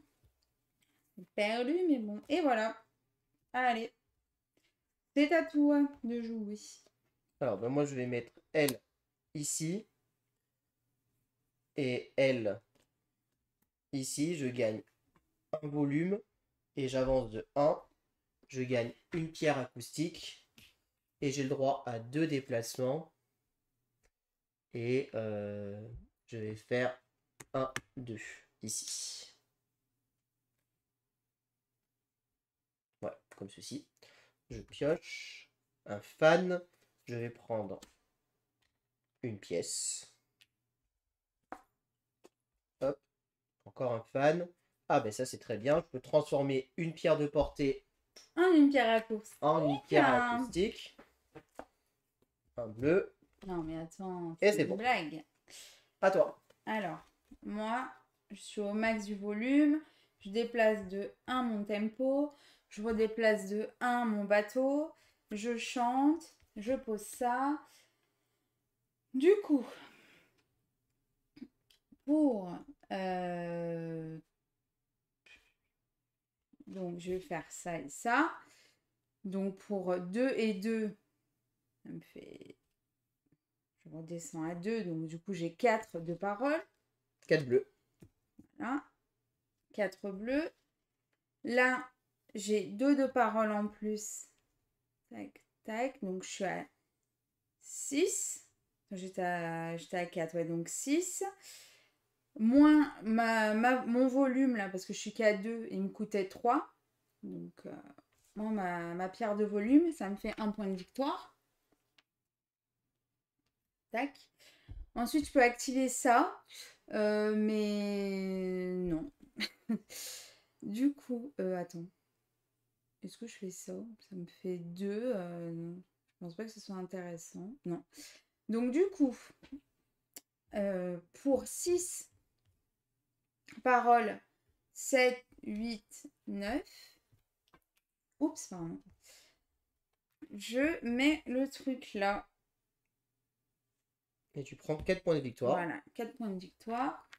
Perdu, mais bon. Et voilà. Allez. C'est à toi de jouer. Alors, ben, moi, je vais mettre elle ici. Et elle ici. Je gagne un volume. Et j'avance de 1. Je gagne une pierre acoustique. Et j'ai le droit à 2 déplacements. Et je vais faire 1, 2 ici. Voilà, comme ceci. Je pioche un fan. Je vais prendre une pièce. Hop, encore un fan. Ah ben ça c'est très bien. Je peux transformer une pierre de portée En une pierre acoustique. en une pierre acoustique. Un bleu. Non mais attends, Et c'est c'est une bon. blague. À toi. Alors, moi, je suis au max du volume. Je déplace de 1 mon tempo. Je redéplace de 1 mon bateau. Je chante. Je pose ça. Du coup, pour... donc, je vais faire ça et ça. Donc, pour 2 et 2, ça me fait... Je redescends à 2. Donc, du coup, j'ai 4 de paroles. 4 bleus. Voilà. 4 bleus. Là, j'ai 2 de paroles en plus. Tac, tac. Donc, je suis à 6. J'étais à 4, ouais, donc 6. Moins mon volume, là, parce que je suis qu'à 2, il me coûtait 3. Donc, moins ma pierre de volume, ça me fait 1 point de victoire. Tac. Ensuite, je peux activer ça. Mais non. Du coup, attends. Est-ce que je fais ça? Ça me fait 2. Non. Je pense pas que ce soit intéressant. Non. Donc, du coup, pour 6 paroles, 7, 8, 9. Oups, pardon. Je mets le truc là. Et tu prends 4 points de victoire. Voilà, 4 points de victoire.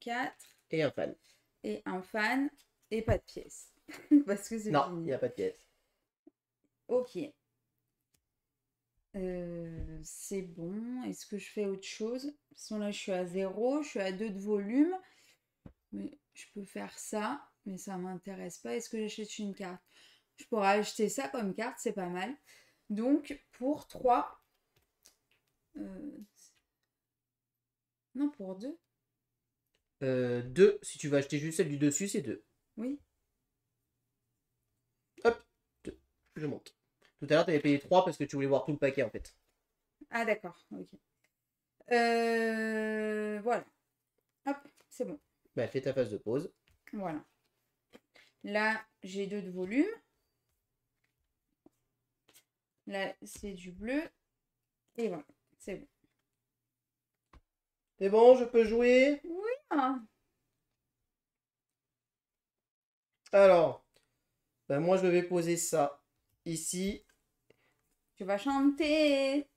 4. Et un fan. Et un fan. Et pas de pièce. Parce que c'est Non, fini. il n'y a pas de pièce. Ok. C'est bon. Est-ce que je fais autre chose? De toute façon, là, je suis à 0. Je suis à 2 de volume. Mais je peux faire ça. Mais ça m'intéresse pas. Est-ce que j'achète une carte? Je pourrais acheter ça comme carte. C'est pas mal. Donc, pour 3. Non, pour 2. 2, si tu vas acheter juste celle du dessus, c'est 2. Oui. Hop, 2. Je monte. Tout à l'heure, tu avais payé 3 parce que tu voulais voir tout le paquet en fait. Ah, d'accord. Ok. Voilà. Hop, c'est bon. Bah, fais ta phase de pause. Voilà. Là, j'ai 2 de volume. Là, c'est du bleu. Et voilà, c'est bon. C'est bon, je peux jouer? Oui. Ah. Alors, bah, moi je vais poser ça ici. Tu vas chanter.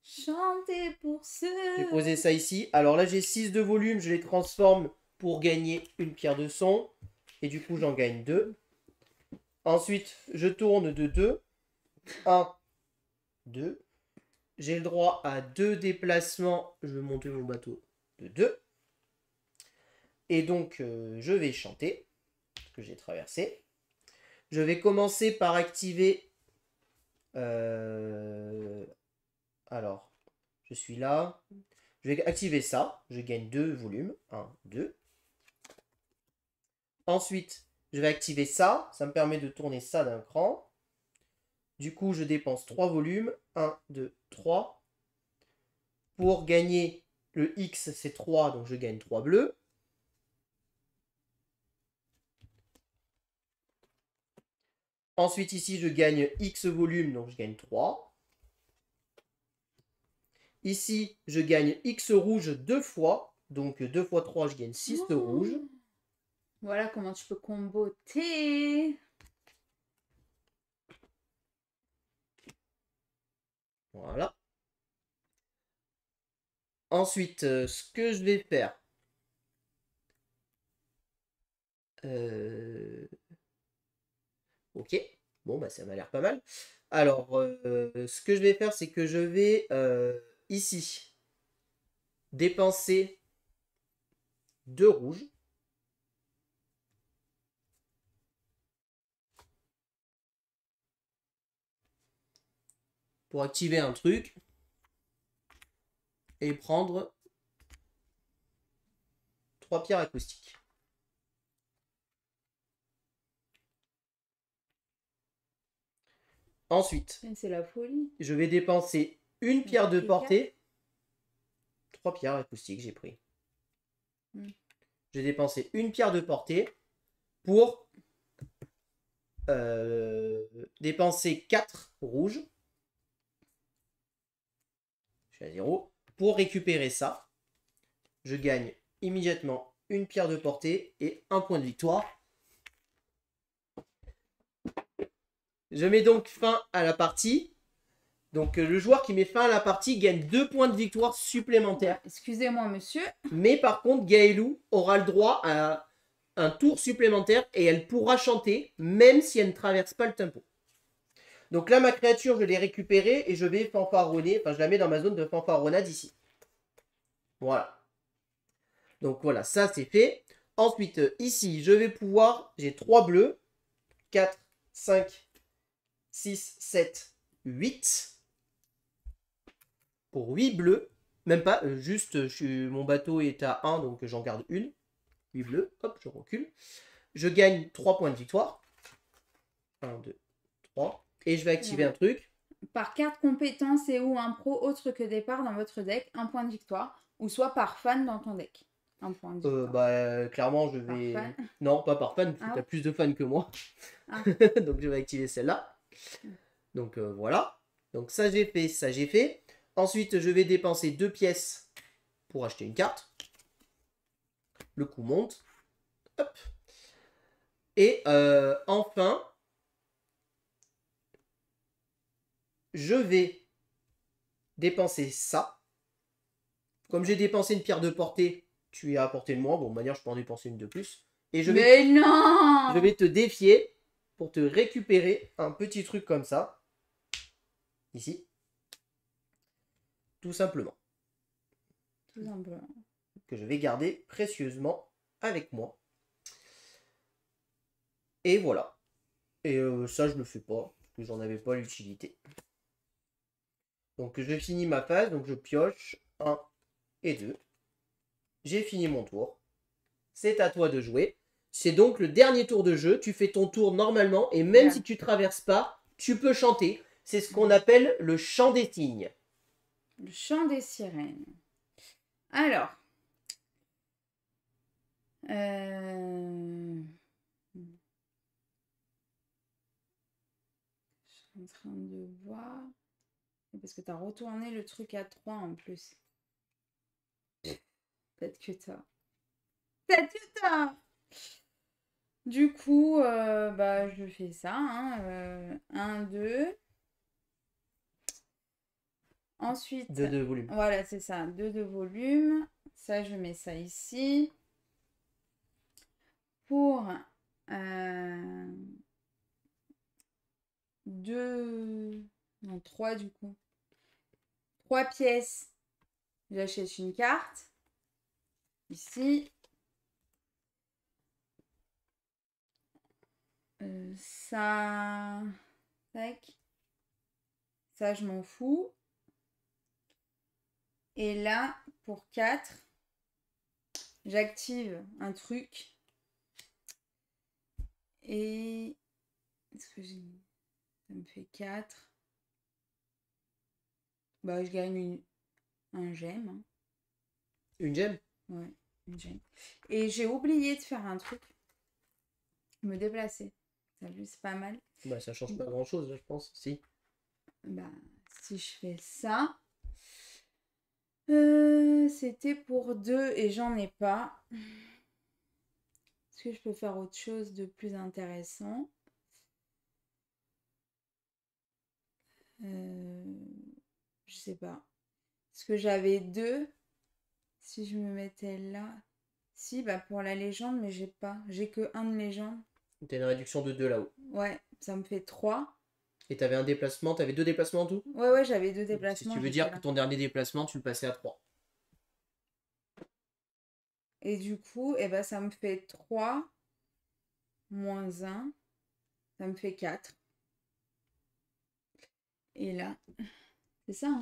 Chanter pour J'ai ceux. posé ça ici. Alors là, j'ai 6 de volume. Je les transforme pour gagner une pierre de son. Et du coup, j'en gagne 2. Ensuite, je tourne de 2. 1, 2. J'ai le droit à 2 déplacements. Je vais monter mon bateau de 2. Et donc, je vais chanter ce que j'ai traversé. Je vais commencer par activer... alors, je suis là. Je vais activer ça. Je gagne 2 volumes. 1, 2. Ensuite, je vais activer ça. Ça me permet de tourner ça d'un cran. Du coup, je dépense 3 volumes. 1, 2, 3. Pour gagner le X, c'est 3. Donc, je gagne 3 bleus. Ensuite, ici, je gagne X volume. Donc, je gagne 3. Ici, je gagne X rouge 2 fois. Donc, 2 fois 3, je gagne 6 de rouge. Voilà comment tu peux comboter. Voilà. Ensuite, ce que je vais faire. Ok. Bon, bah ça m'a l'air pas mal. Alors, ce que je vais faire, c'est que je vais ici dépenser 2 rouges. Pour activer un truc. Et prendre 3 pierres acoustiques. Ensuite, C'est la folie. je vais dépenser une pierre de portée. 3 pierres acoustiques, j'ai pris. Je vais dépenser une pierre de portée pour dépenser 4 rouges. Je suis à 0. Pour récupérer ça, je gagne immédiatement une pierre de portée et un point de victoire. Je mets donc fin à la partie. Donc le joueur qui met fin à la partie gagne 2 points de victoire supplémentaires. Excusez-moi, monsieur. Mais par contre, Gaëlou aura le droit à un tour supplémentaire et elle pourra chanter même si elle ne traverse pas le tempo. Donc là, ma créature, je l'ai récupérée et je vais fanfaronner. Enfin, je la mets dans ma zone de fanfaronnade ici. Voilà. Donc voilà, ça c'est fait. Ensuite, ici, je vais pouvoir... J'ai 3 bleus. 4, 5, 6, 7, 8. Pour 8 bleus. Même pas, juste, mon bateau est à 1, donc j'en garde une. 8 bleus. Hop, je recule. Je gagne 3 points de victoire. 1, 2, 3. Et je vais activer un truc. Par carte compétence et ou un pro autre que départ dans votre deck, un point de victoire. Ou soit par fan dans ton deck. Un point de victoire. Clairement, je vais... Par fan. Non, pas par fan, parce que tu as plus de fans que moi. Ah. Donc je vais activer celle-là. Donc voilà. Donc ça j'ai fait, ça j'ai fait. Ensuite, je vais dépenser 2 pièces pour acheter une carte. Le coût monte. Hop. Et enfin, je vais dépenser ça. Comme j'ai dépensé une pierre de portée, tu as apporté le moins. Bon, de manière, je peux en dépenser une de plus. Et je vais, non, je vais te défier pour te récupérer un petit truc comme ça. Ici. Tout simplement. Tout simplement. Que je vais garder précieusement avec moi. Et voilà. Et ça, je le fais pas, parce que j'en avais pas l'utilité. Donc je finis ma phase, donc je pioche 1 et 2. J'ai fini mon tour. C'est à toi de jouer. C'est donc le dernier tour de jeu. Tu fais ton tour normalement, et même si tu traverses pas, tu peux chanter. C'est ce qu'on appelle le chant des cygnes. Le chant des sirènes. Alors. Je suis en train de voir. Parce que tu as retourné le truc à 3 en plus. Peut-être que t'as. Peut-être que t'as. Du coup, bah, je fais ça. 1, 2. Ensuite, 2 de volume. Voilà, c'est ça. 2 de volume. Ça, je mets ça ici. Pour 2... Non, 3 du coup. 3 pièces. J'achète une carte. Ici. Ça... Tac. Ça, je m'en fous. Et là, pour 4, j'active un truc. Et... Est-ce que j'ai... Ça me fait 4. Bah, je gagne un gemme. Hein. Une gemme? Ouais, une gemme. Et j'ai oublié de faire un truc. Me déplacer. T'as vu, c'est pas mal. Bah, ça change pas grand-chose, je pense. Si. Bah, si je fais ça... c'était pour 2 et j'en ai pas. Est-ce que je peux faire autre chose de plus intéressant? Je sais pas. Est-ce que j'avais 2? Si je me mettais là... Si, bah pour la légende, mais j'ai pas. J'ai que un de légende. T'as une réduction de 2 là-haut. Ouais, ça me fait 3. Et t'avais un déplacement, t'avais 2 déplacements en tout? Ouais, j'avais 2 Si déplacements. tu veux j'étais dire que là. ton dernier déplacement, tu le passais à 3. Et du coup, eh ben, ça me fait 3 moins 1. Ça me fait 4. Et là, c'est ça, hein?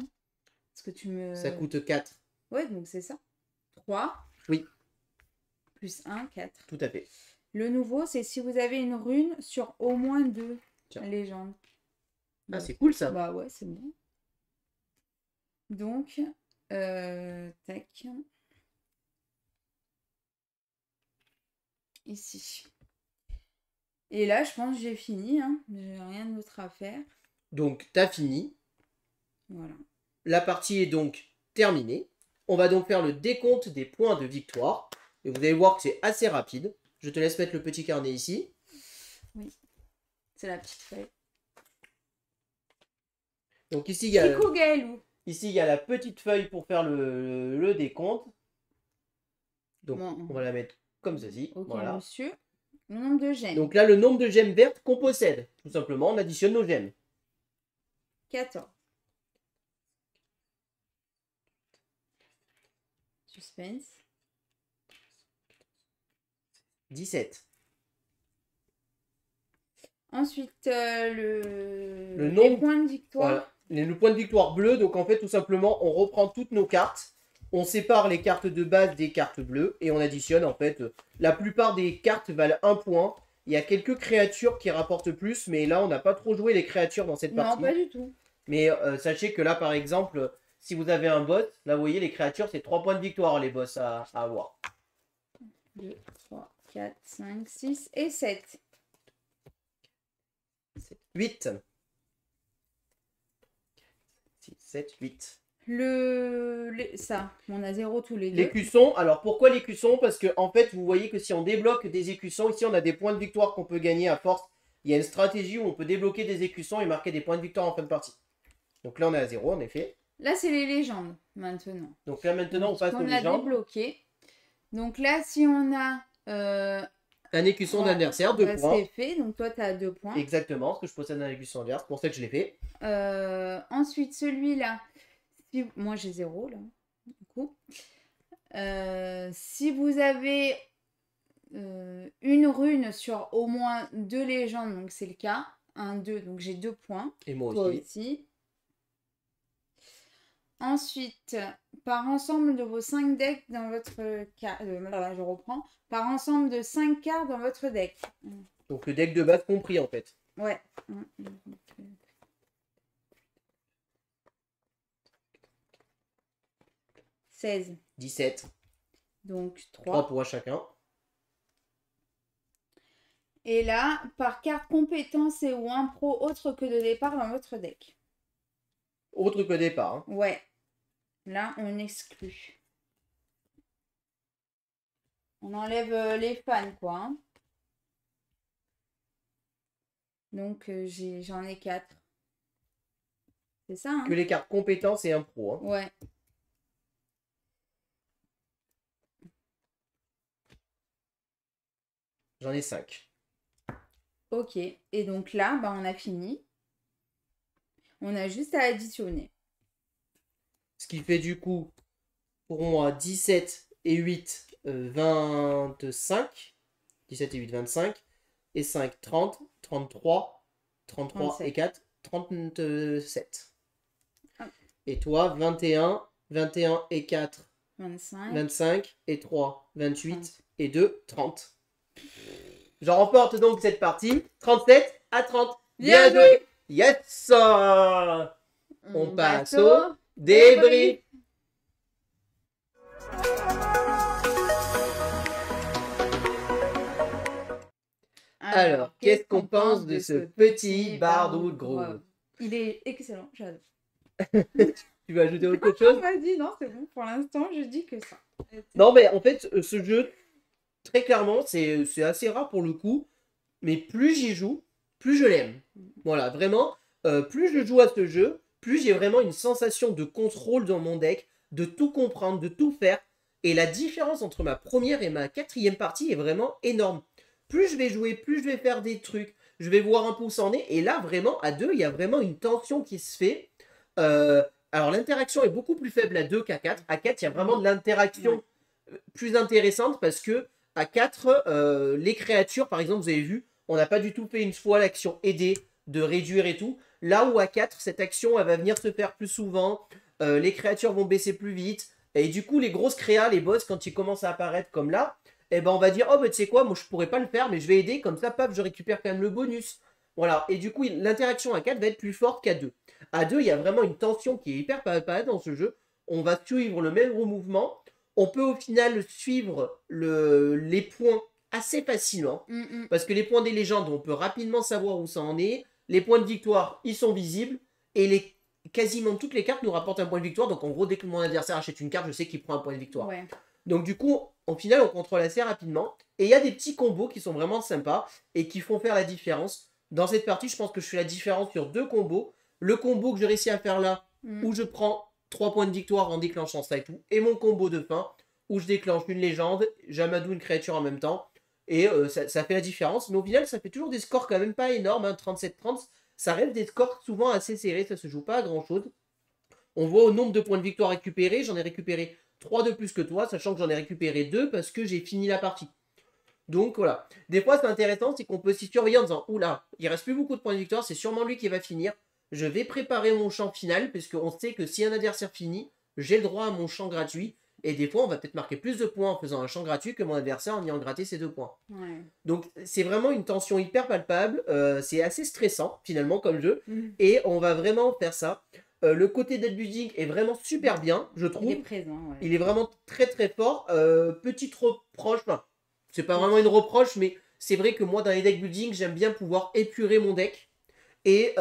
Parce que tu me... Ça coûte 4. Ouais, donc c'est ça. 3 Oui, plus 1, 4. tout à fait. Le nouveau, c'est si vous avez une rune sur au moins 2 Tiens. légendes. Ah, Donc, c'est cool ça. bah ouais, c'est bon. Donc, tac. Ici. Et là, je pense que j'ai fini. Hein. J'ai rien d'autre à faire. Donc, t'as fini. Voilà. La partie est donc terminée. On va donc faire le décompte des points de victoire. Et vous allez voir que c'est assez rapide. Je te laisse mettre le petit carnet ici. Oui. C'est la petite feuille. Donc ici, il y a, Kikou Gaëlou. ici, il y a la petite feuille pour faire le décompte. Donc, Bon. on va la mettre comme ceci. Ok, Voilà. monsieur. Le nombre de gemmes. Donc là, le nombre de gemmes vertes qu'on possède. Tout simplement, on additionne nos gemmes. 14. Suspense. 17. Ensuite, Le les nombre- points de victoire. Voilà. Le point de victoire bleu, donc en fait, tout simplement, on reprend toutes nos cartes. On sépare les cartes de base des cartes bleues et on additionne en fait. La plupart des cartes valent 1 point. Il y a quelques créatures qui rapportent plus, mais là, on n'a pas trop joué les créatures dans cette Non, partie. pas du tout. Mais sachez que là, par exemple, si vous avez un boss, là, vous voyez, les créatures, c'est 3 points de victoire, les boss à avoir. 2, 3, 4, 5, 6 et 7. 8. 6, 7, 8. Ça, on a 0 tous les deux. L'écusson, alors pourquoi l'écusson? Parce que en fait, vous voyez que si on débloque des écussons, ici on a des points de victoire qu'on peut gagner à force. Il y a une stratégie où on peut débloquer des écussons et marquer des points de victoire en fin de partie. Donc là on est à 0 en effet. Là, c'est les légendes maintenant. Donc là maintenant on passe aux On a légendes. débloqué. Donc là, si on a... Un écusson d'adversaire, 2 bah, points. c'est fait, donc toi, tu as 2 points. Exactement, parce que je possède un écusson adverse, c'est pour ça que je l'ai fait. Ensuite, celui-là, moi j'ai 0 là, du coup. Si vous avez une rune sur au moins 2 légendes, donc c'est le cas, 1, 2, donc j'ai 2 points. Et moi Toi aussi. aussi. Ensuite, par ensemble de vos 5 decks dans votre je reprends. Par ensemble de 5 cartes dans votre deck. Donc le deck de base compris en fait. Ouais. 16. 17. Donc 3 3. pour chacun. Et là, par carte compétence et ou impro autre que de départ dans votre deck. Autre que départ. Hein. Ouais. Là, on exclut. On enlève les fans, quoi. Hein. Donc, j'en ai 4. C'est ça, hein? Que les cartes compétences et impro. Hein. Ouais. J'en ai 5. Ok. Et donc là, bah, on a fini. On a juste à additionner. Ce qui fait du coup, pour moi, 17 et 8, 25. 17 et 8, 25. Et 5, 30. 33. 33 37. et 4, 37. Ah. Et toi, 21. 21 et 4, 25. 25. Et 3, 28. 30. Et 2, 30. J'en remporte donc cette partie. 37 à 30. Bien joué. Yes. On passe au débrief. Alors, qu'est-ce qu'on pense de ce petit Bardwood Grove? Il est excellent, j'adore. Tu veux ajouter autre chose? Vas-y, non, c'est bon. Pour l'instant, je dis que ça. Non, mais en fait, ce jeu, très clairement, c'est assez rare pour le coup. Mais plus j'y joue, plus je l'aime. Voilà, vraiment, plus je joue à ce jeu, plus j'ai vraiment une sensation de contrôle dans mon deck, de tout comprendre, de tout faire. Et la différence entre ma première et ma quatrième partie est vraiment énorme. Plus je vais jouer, plus je vais faire des trucs, je vais voir un peu où ça en est. Et là, vraiment, à 2, il y a vraiment une tension qui se fait. Euh, alors, l'interaction est beaucoup plus faible à 2 qu'à 4. À 4, il y a vraiment de l'interaction plus intéressante parce que à 4, les créatures, par exemple, vous avez vu, on n'a pas du tout fait une fois l'action aider, de réduire et tout. Là où à 4, cette action, elle va venir se faire plus souvent. Les créatures vont baisser plus vite. Et du coup, les grosses créas, les boss, quand ils commencent à apparaître comme là, eh ben on va dire, oh, bah, tu sais quoi, moi je pourrais pas le faire, mais je vais aider, comme ça, paf, je récupère quand même le bonus. Voilà, et du coup, l'interaction à 4 va être plus forte qu'à 2. À 2, il y a vraiment une tension qui est hyper palpable dans ce jeu. On va suivre le même mouvement. On peut au final suivre les points assez facilement. Parce que les points des légendes, on peut rapidement savoir où ça en est. Les points de victoire, ils sont visibles. Et quasiment toutes les cartes nous rapportent un point de victoire. Donc en gros, dès que mon adversaire achète une carte, je sais qu'il prend un point de victoire. Ouais. Donc du coup, au final, on contrôle assez rapidement. Et il y a des petits combos qui sont vraiment sympas et qui font faire la différence. Dans cette partie, je pense que je fais la différence sur 2 combos. Le combo que j'ai réussi à faire là, où je prends 3 points de victoire en déclenchant ça et tout. Et mon combo de fin, où je déclenche une légende, j'amadou une créature en même temps. Et ça fait la différence. Mais au final, ça fait toujours des scores quand même pas énormes. 37-30, ça reste des scores souvent assez serrés. Ça se joue pas à grand chose. On voit au nombre de points de victoire récupérés. J'en ai récupéré 3 de plus que toi, sachant que j'en ai récupéré 2 parce que j'ai fini la partie. Donc voilà. Des fois, c'est intéressant, c'est qu'on peut s'y surveiller en disant, oula, il reste plus beaucoup de points de victoire, c'est sûrement lui qui va finir. Je vais préparer mon champ final, parce qu'on sait que si un adversaire finit, j'ai le droit à mon champ gratuit. Et des fois, on va peut-être marquer plus de points en faisant un champ gratuit que mon adversaire en ayant gratté ses 2 points. Ouais. Donc c'est vraiment une tension hyper palpable. C'est assez stressant, finalement, comme jeu. Et on va vraiment faire ça. Le côté deck building est vraiment super bien, je trouve. Il est présent, ouais. Il est vraiment très très fort. Petite reproche, enfin, c'est pas vraiment une reproche, mais c'est vrai que moi dans les deck building, j'aime bien pouvoir épurer mon deck. Et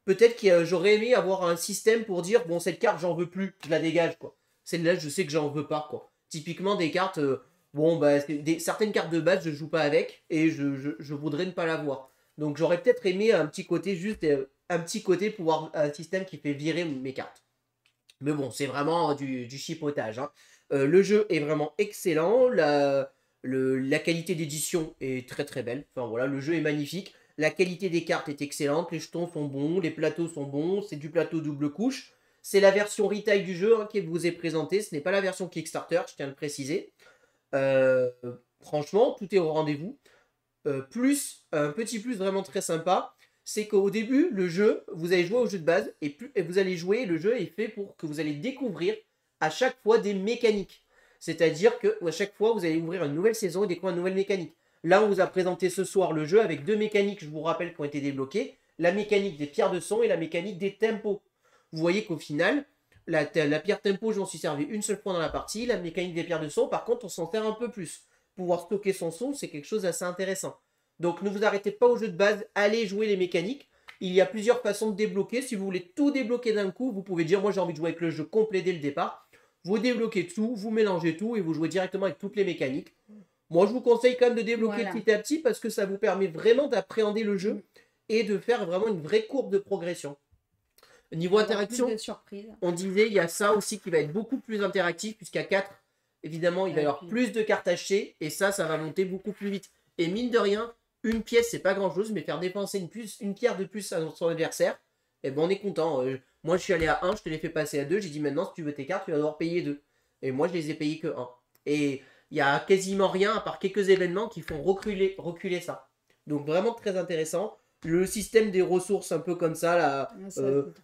peut-être que j'aurais aimé avoir un système pour dire, bon, cette carte, j'en veux plus, je la dégage, quoi. Celle-là, je sais que j'en veux pas, quoi. Typiquement, des cartes, bon, bah, certaines cartes de base, je joue pas avec, et je voudrais ne pas l'avoir. Donc j'aurais peut-être aimé un petit côté, juste un petit côté, pouvoir un système qui fait virer mes cartes. Mais bon, c'est vraiment du chipotage, hein. Le jeu est vraiment excellent. La qualité d'édition est très très belle. Enfin voilà, le jeu est magnifique. La qualité des cartes est excellente. Les jetons sont bons. Les plateaux sont bons. C'est du plateau double couche. C'est la version retail du jeu, hein, qui vous est présentée. Ce n'est pas la version Kickstarter, je tiens à le préciser. Euh, Franchement, tout est au rendez-vous. Plus, un petit plus vraiment très sympa, c'est qu'au début, le jeu, vous allez jouer au jeu de base et vous allez jouer, le jeu est fait pour que vous allez découvrir à chaque fois des mécaniques. C'est-à-dire que à chaque fois, vous allez ouvrir une nouvelle saison et découvrir une nouvelle mécanique. Là, on vous a présenté ce soir le jeu avec 2 mécaniques, je vous rappelle, qui ont été débloquées. La mécanique des pierres de son et la mécanique des tempos. Vous voyez qu'au final, la pierre tempo, je m'en suis servi une seule fois dans la partie. La mécanique des pierres de son, par contre, on s'en sert un peu plus. Pouvoir stocker son son, c'est quelque chose d'assez intéressant. Donc ne vous arrêtez pas au jeu de base, allez jouer les mécaniques. Il y a plusieurs façons de débloquer. Si vous voulez tout débloquer d'un coup, vous pouvez dire, moi j'ai envie de jouer avec le jeu complet dès le départ. Vous débloquez tout, vous mélangez tout et vous jouez directement avec toutes les mécaniques. Moi je vous conseille quand même de débloquer petit à petit parce que ça vous permet vraiment d'appréhender le jeu et de faire vraiment une vraie courbe de progression. Niveau interaction, on disait il y a ça aussi qui va être beaucoup plus interactif puisqu'à 4, évidemment il va y avoir plus de cartes achetées et ça va monter beaucoup plus vite. Et mine de rien, une pièce c'est pas grand chose, mais faire dépenser une pierre de plus à son adversaire, et ben on est content. Moi je suis allé à 1, je te l'ai fait passer à 2, j'ai dit maintenant si tu veux tes cartes tu vas devoir payer 2. Et moi je les ai payés que 1. Et il y a quasiment rien à part quelques événements qui font reculer ça. Donc vraiment très intéressant. Le système des ressources un peu comme ça là,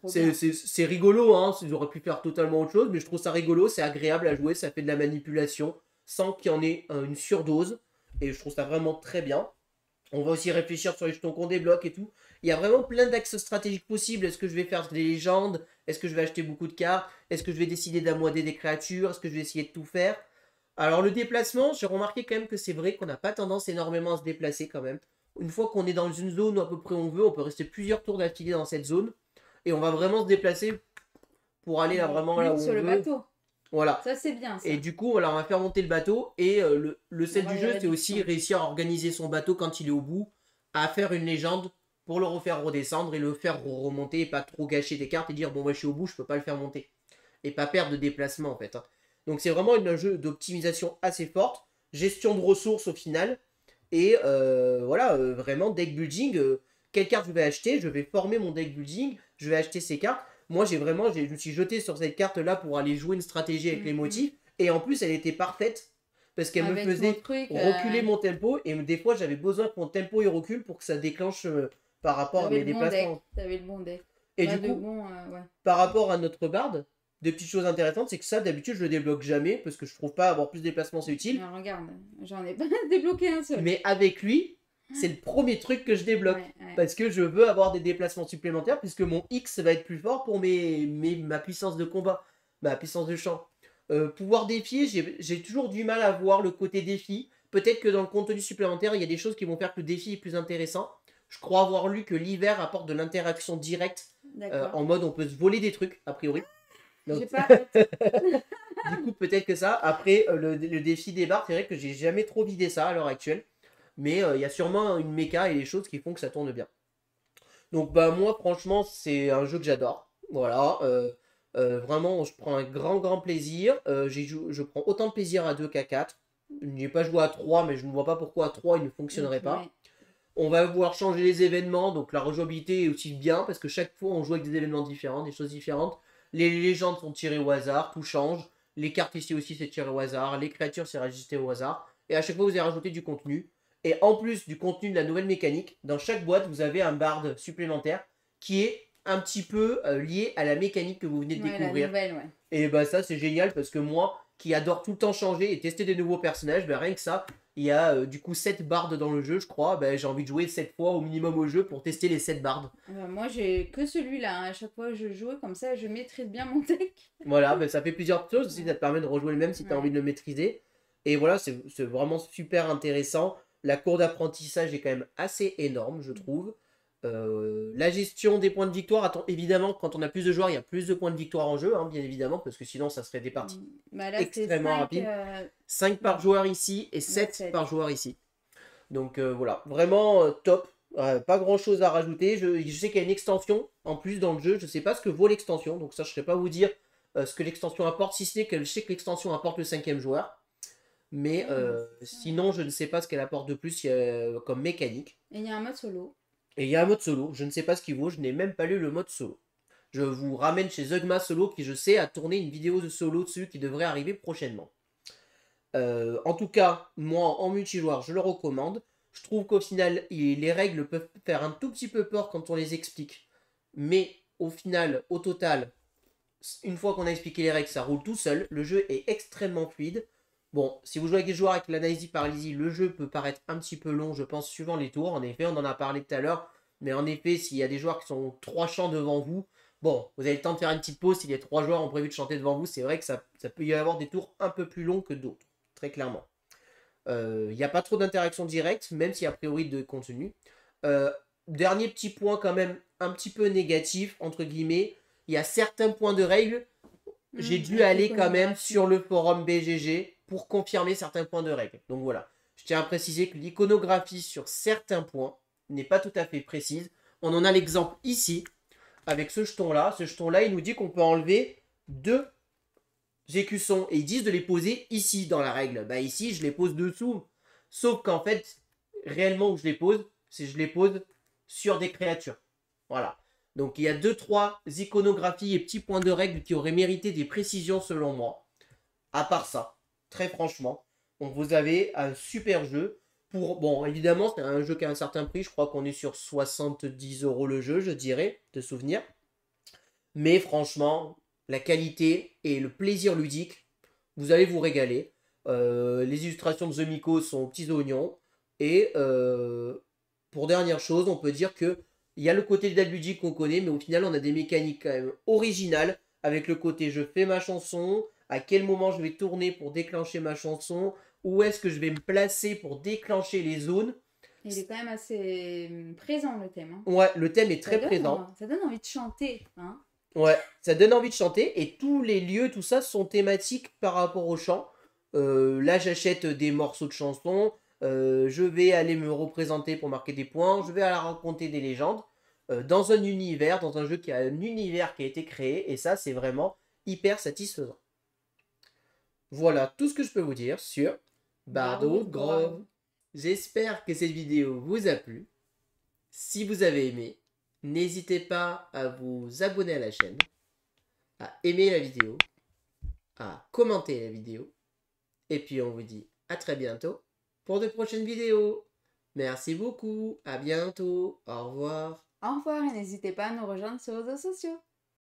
c'est rigolo, hein. J'aurais pu faire totalement autre chose, mais je trouve ça rigolo, c'est agréable à jouer, ça fait de la manipulation sans qu'il y en ait une surdose, et je trouve ça vraiment très bien. On va aussi réfléchir sur les jetons qu'on débloque et tout. Il y a vraiment plein d'axes stratégiques possibles. Est-ce que je vais faire des légendes? Est-ce que je vais acheter beaucoup de cartes? Est-ce que je vais décider d'amoider des créatures? Est-ce que je vais essayer de tout faire? Alors le déplacement, j'ai remarqué quand même que c'est vrai qu'on n'a pas tendance énormément à se déplacer quand même. Une fois qu'on est dans une zone où à peu près on veut, on peut rester plusieurs tours d'affilée dans cette zone. Et on va vraiment se déplacer pour aller là vraiment là où sur on le veut. bateau. Voilà. Ça c'est bien ça. Et du coup, alors, on va faire monter le bateau. Et le sel du jeu, c'est aussi réussir à organiser son bateau quand il est au bout, à faire une légende pour le refaire redescendre et le faire remonter et pas trop gâcher des cartes et dire bon, moi je suis au bout, je peux pas le faire monter. Et pas perdre de déplacement en fait, hein. Donc c'est vraiment un jeu d'optimisation assez forte, gestion de ressources au final, et voilà, vraiment deck building. Quelle carte je vais acheter? Je vais former mon deck building, je vais acheter ces cartes. Moi je me suis jeté sur cette carte là pour aller jouer une stratégie avec les motifs, et en plus elle était parfaite, parce qu'elle me Avec ton faisait truc, reculer mon tempo, et des fois j'avais besoin que mon tempo il recule pour que ça déclenche par rapport à t'avais mes le bon deck. déplacements. T'avais le bon deck. Et Bah, du de coup, bon, ouais. par rapport à notre barde, des petites choses intéressantes, c'est que ça, d'habitude, je le débloque jamais parce que je trouve pas avoir plus de déplacements c'est utile. Mais regarde, j'en ai pas débloqué un seul. Mais avec lui, c'est le premier truc que je débloque. Ouais. Parce que je veux avoir des déplacements supplémentaires, puisque mon X va être plus fort pour ma puissance de combat, ma puissance de champ. Pouvoir défier, j'ai toujours du mal à voir le côté défi. Peut-être que dans le contenu supplémentaire, il y a des choses qui vont faire que le défi est plus intéressant. Je crois avoir lu que l'hiver apporte de l'interaction directe, en mode on peut se voler des trucs, a priori. Donc, J'ai pas. du coup, peut-être que ça. Après, le défi des barres, c'est vrai que j'ai jamais trop vidé ça à l'heure actuelle. Mais il y a sûrement une méca et des choses qui font que ça tourne bien. Donc, bah, moi, franchement, c'est un jeu que j'adore. Voilà. Vraiment, je prends un grand plaisir. Je prends autant de plaisir à 2 qu'à 4. Je n'y ai pas joué à 3, mais je ne vois pas pourquoi à 3 il ne fonctionnerait pas. Ouais. On va pouvoir changer les événements, donc la rejouabilité est aussi bien, parce que chaque fois on joue avec des événements différents, des choses différentes. Les légendes sont tirées au hasard, tout change. Les cartes ici aussi c'est tiré au hasard, les créatures c'est rajouté au hasard. Et à chaque fois vous avez rajouté du contenu. Et en plus du contenu de la nouvelle mécanique, dans chaque boîte vous avez un barde supplémentaire qui est un petit peu lié à la mécanique que vous venez de découvrir. La nouvelle, ouais. Et bah ça c'est génial parce que moi qui adore tout le temps changer et tester des nouveaux personnages, bah rien que ça, il y a du coup 7 bardes dans le jeu je crois, bah, j'ai envie de jouer 7 fois au minimum au jeu pour tester les 7 bardes. Moi, j'ai que celui-là. À chaque fois, je joue comme ça, je maîtrise bien mon deck. Voilà, bah, ça fait plusieurs choses aussi, ça te permet de rejouer le même si tu as envie de le maîtriser. Et voilà, c'est vraiment super intéressant. La cour d'apprentissage est quand même assez énorme, je trouve. La gestion des points de victoire, attends, évidemment, quand on a plus de joueurs, il y a plus de points de victoire en jeu, hein, bien évidemment, parce que sinon ça serait des parties Bah là, extrêmement rapides. 5 par ouais. joueur ici et Là, 7 7. par joueur ici. Donc voilà, vraiment top. Pas grand chose à rajouter. Je sais qu'il y a une extension en plus dans le jeu. Je sais pas ce que vaut l'extension, donc ça je ne saurais pas vous dire ce que l'extension apporte, si ce n'est que je sais que l'extension apporte le 5e joueur. Mais sinon, je ne sais pas ce qu'elle apporte de plus comme mécanique. Et il y a un mode solo. Et il y a un mode solo. Je ne sais pas ce qu'il vaut. Je n'ai même pas lu le mode solo. Je vous ramène chez Zeugma Solo qui, je sais, a tourné une vidéo de solo dessus qui devrait arriver prochainement. En tout cas, moi, en multijoueur, je le recommande. Je trouve qu'au final, les règles peuvent faire un tout petit peu peur quand on les explique. Mais au final, au total, une fois qu'on a expliqué les règles, ça roule tout seul. Le jeu est extrêmement fluide. Bon, si vous jouez avec des joueurs avec l'analyse paralysie, le jeu peut paraître un petit peu long, je pense, suivant les tours. En effet, on en a parlé tout à l'heure. Mais en effet, s'il y a des joueurs qui sont 3 champs devant vous, bon, vous avez le temps de faire une petite pause. Si les 3 joueurs ont prévu de chanter devant vous, c'est vrai que ça peut y avoir des tours un peu plus longs que d'autres, très clairement. Il n'y a pas trop d'interaction directe, même s'il y a a priori de contenu. Dernier petit point quand même un petit peu négatif, entre guillemets, il y a certains points de règles, j'ai dû aller quand même sur le forum BGG pour confirmer certains points de règles. Donc voilà, je tiens à préciser que l'iconographie sur certains points n'est pas tout à fait précise. On en a l'exemple ici, avec ce jeton-là. Ce jeton-là, il nous dit qu'on peut enlever 2 écussons et ils disent de les poser ici dans la règle. Bah ici, je les pose dessous. Sauf qu'en fait, réellement où je les pose, c'est que je les pose sur des créatures. Voilà. Donc il y a 2-3 iconographies et petits points de règle qui auraient mérité des précisions selon moi. À part ça, très franchement, vous avez un super jeu. Bon, évidemment, c'est un jeu qui a un certain prix. Je crois qu'on est sur 70 € le jeu, je dirais, de souvenir. Mais franchement, la qualité et le plaisir ludique, vous allez vous régaler. Les illustrations de The Miko sont aux petits oignons. Et pour dernière chose, on peut dire que il y a le côté de ludique qu'on connaît, mais au final, on a des mécaniques quand même originales, avec le côté je fais ma chanson, à quel moment je vais tourner pour déclencher ma chanson, où est-ce que je vais me placer pour déclencher les zones. Il est quand même assez présent le thème. Hein. Ouais, le thème est très présent. Ça donne envie de chanter. Hein. Ouais, ça donne envie de chanter et tous les lieux, tout ça sont thématiques par rapport au chant. Là, j'achète des morceaux de chansons, je vais aller me représenter pour marquer des points, je vais aller raconter des légendes dans un univers, dans un jeu qui a un univers qui a été créé et ça, c'est vraiment hyper satisfaisant. Voilà tout ce que je peux vous dire sur Bardwood Bardwood Grove. J'espère que cette vidéo vous a plu. Si vous avez aimé, n'hésitez pas à vous abonner à la chaîne, à aimer la vidéo, à commenter la vidéo. Et puis on vous dit à très bientôt pour de prochaines vidéos. Merci beaucoup, à bientôt, au revoir. Au revoir et n'hésitez pas à nous rejoindre sur les réseaux sociaux.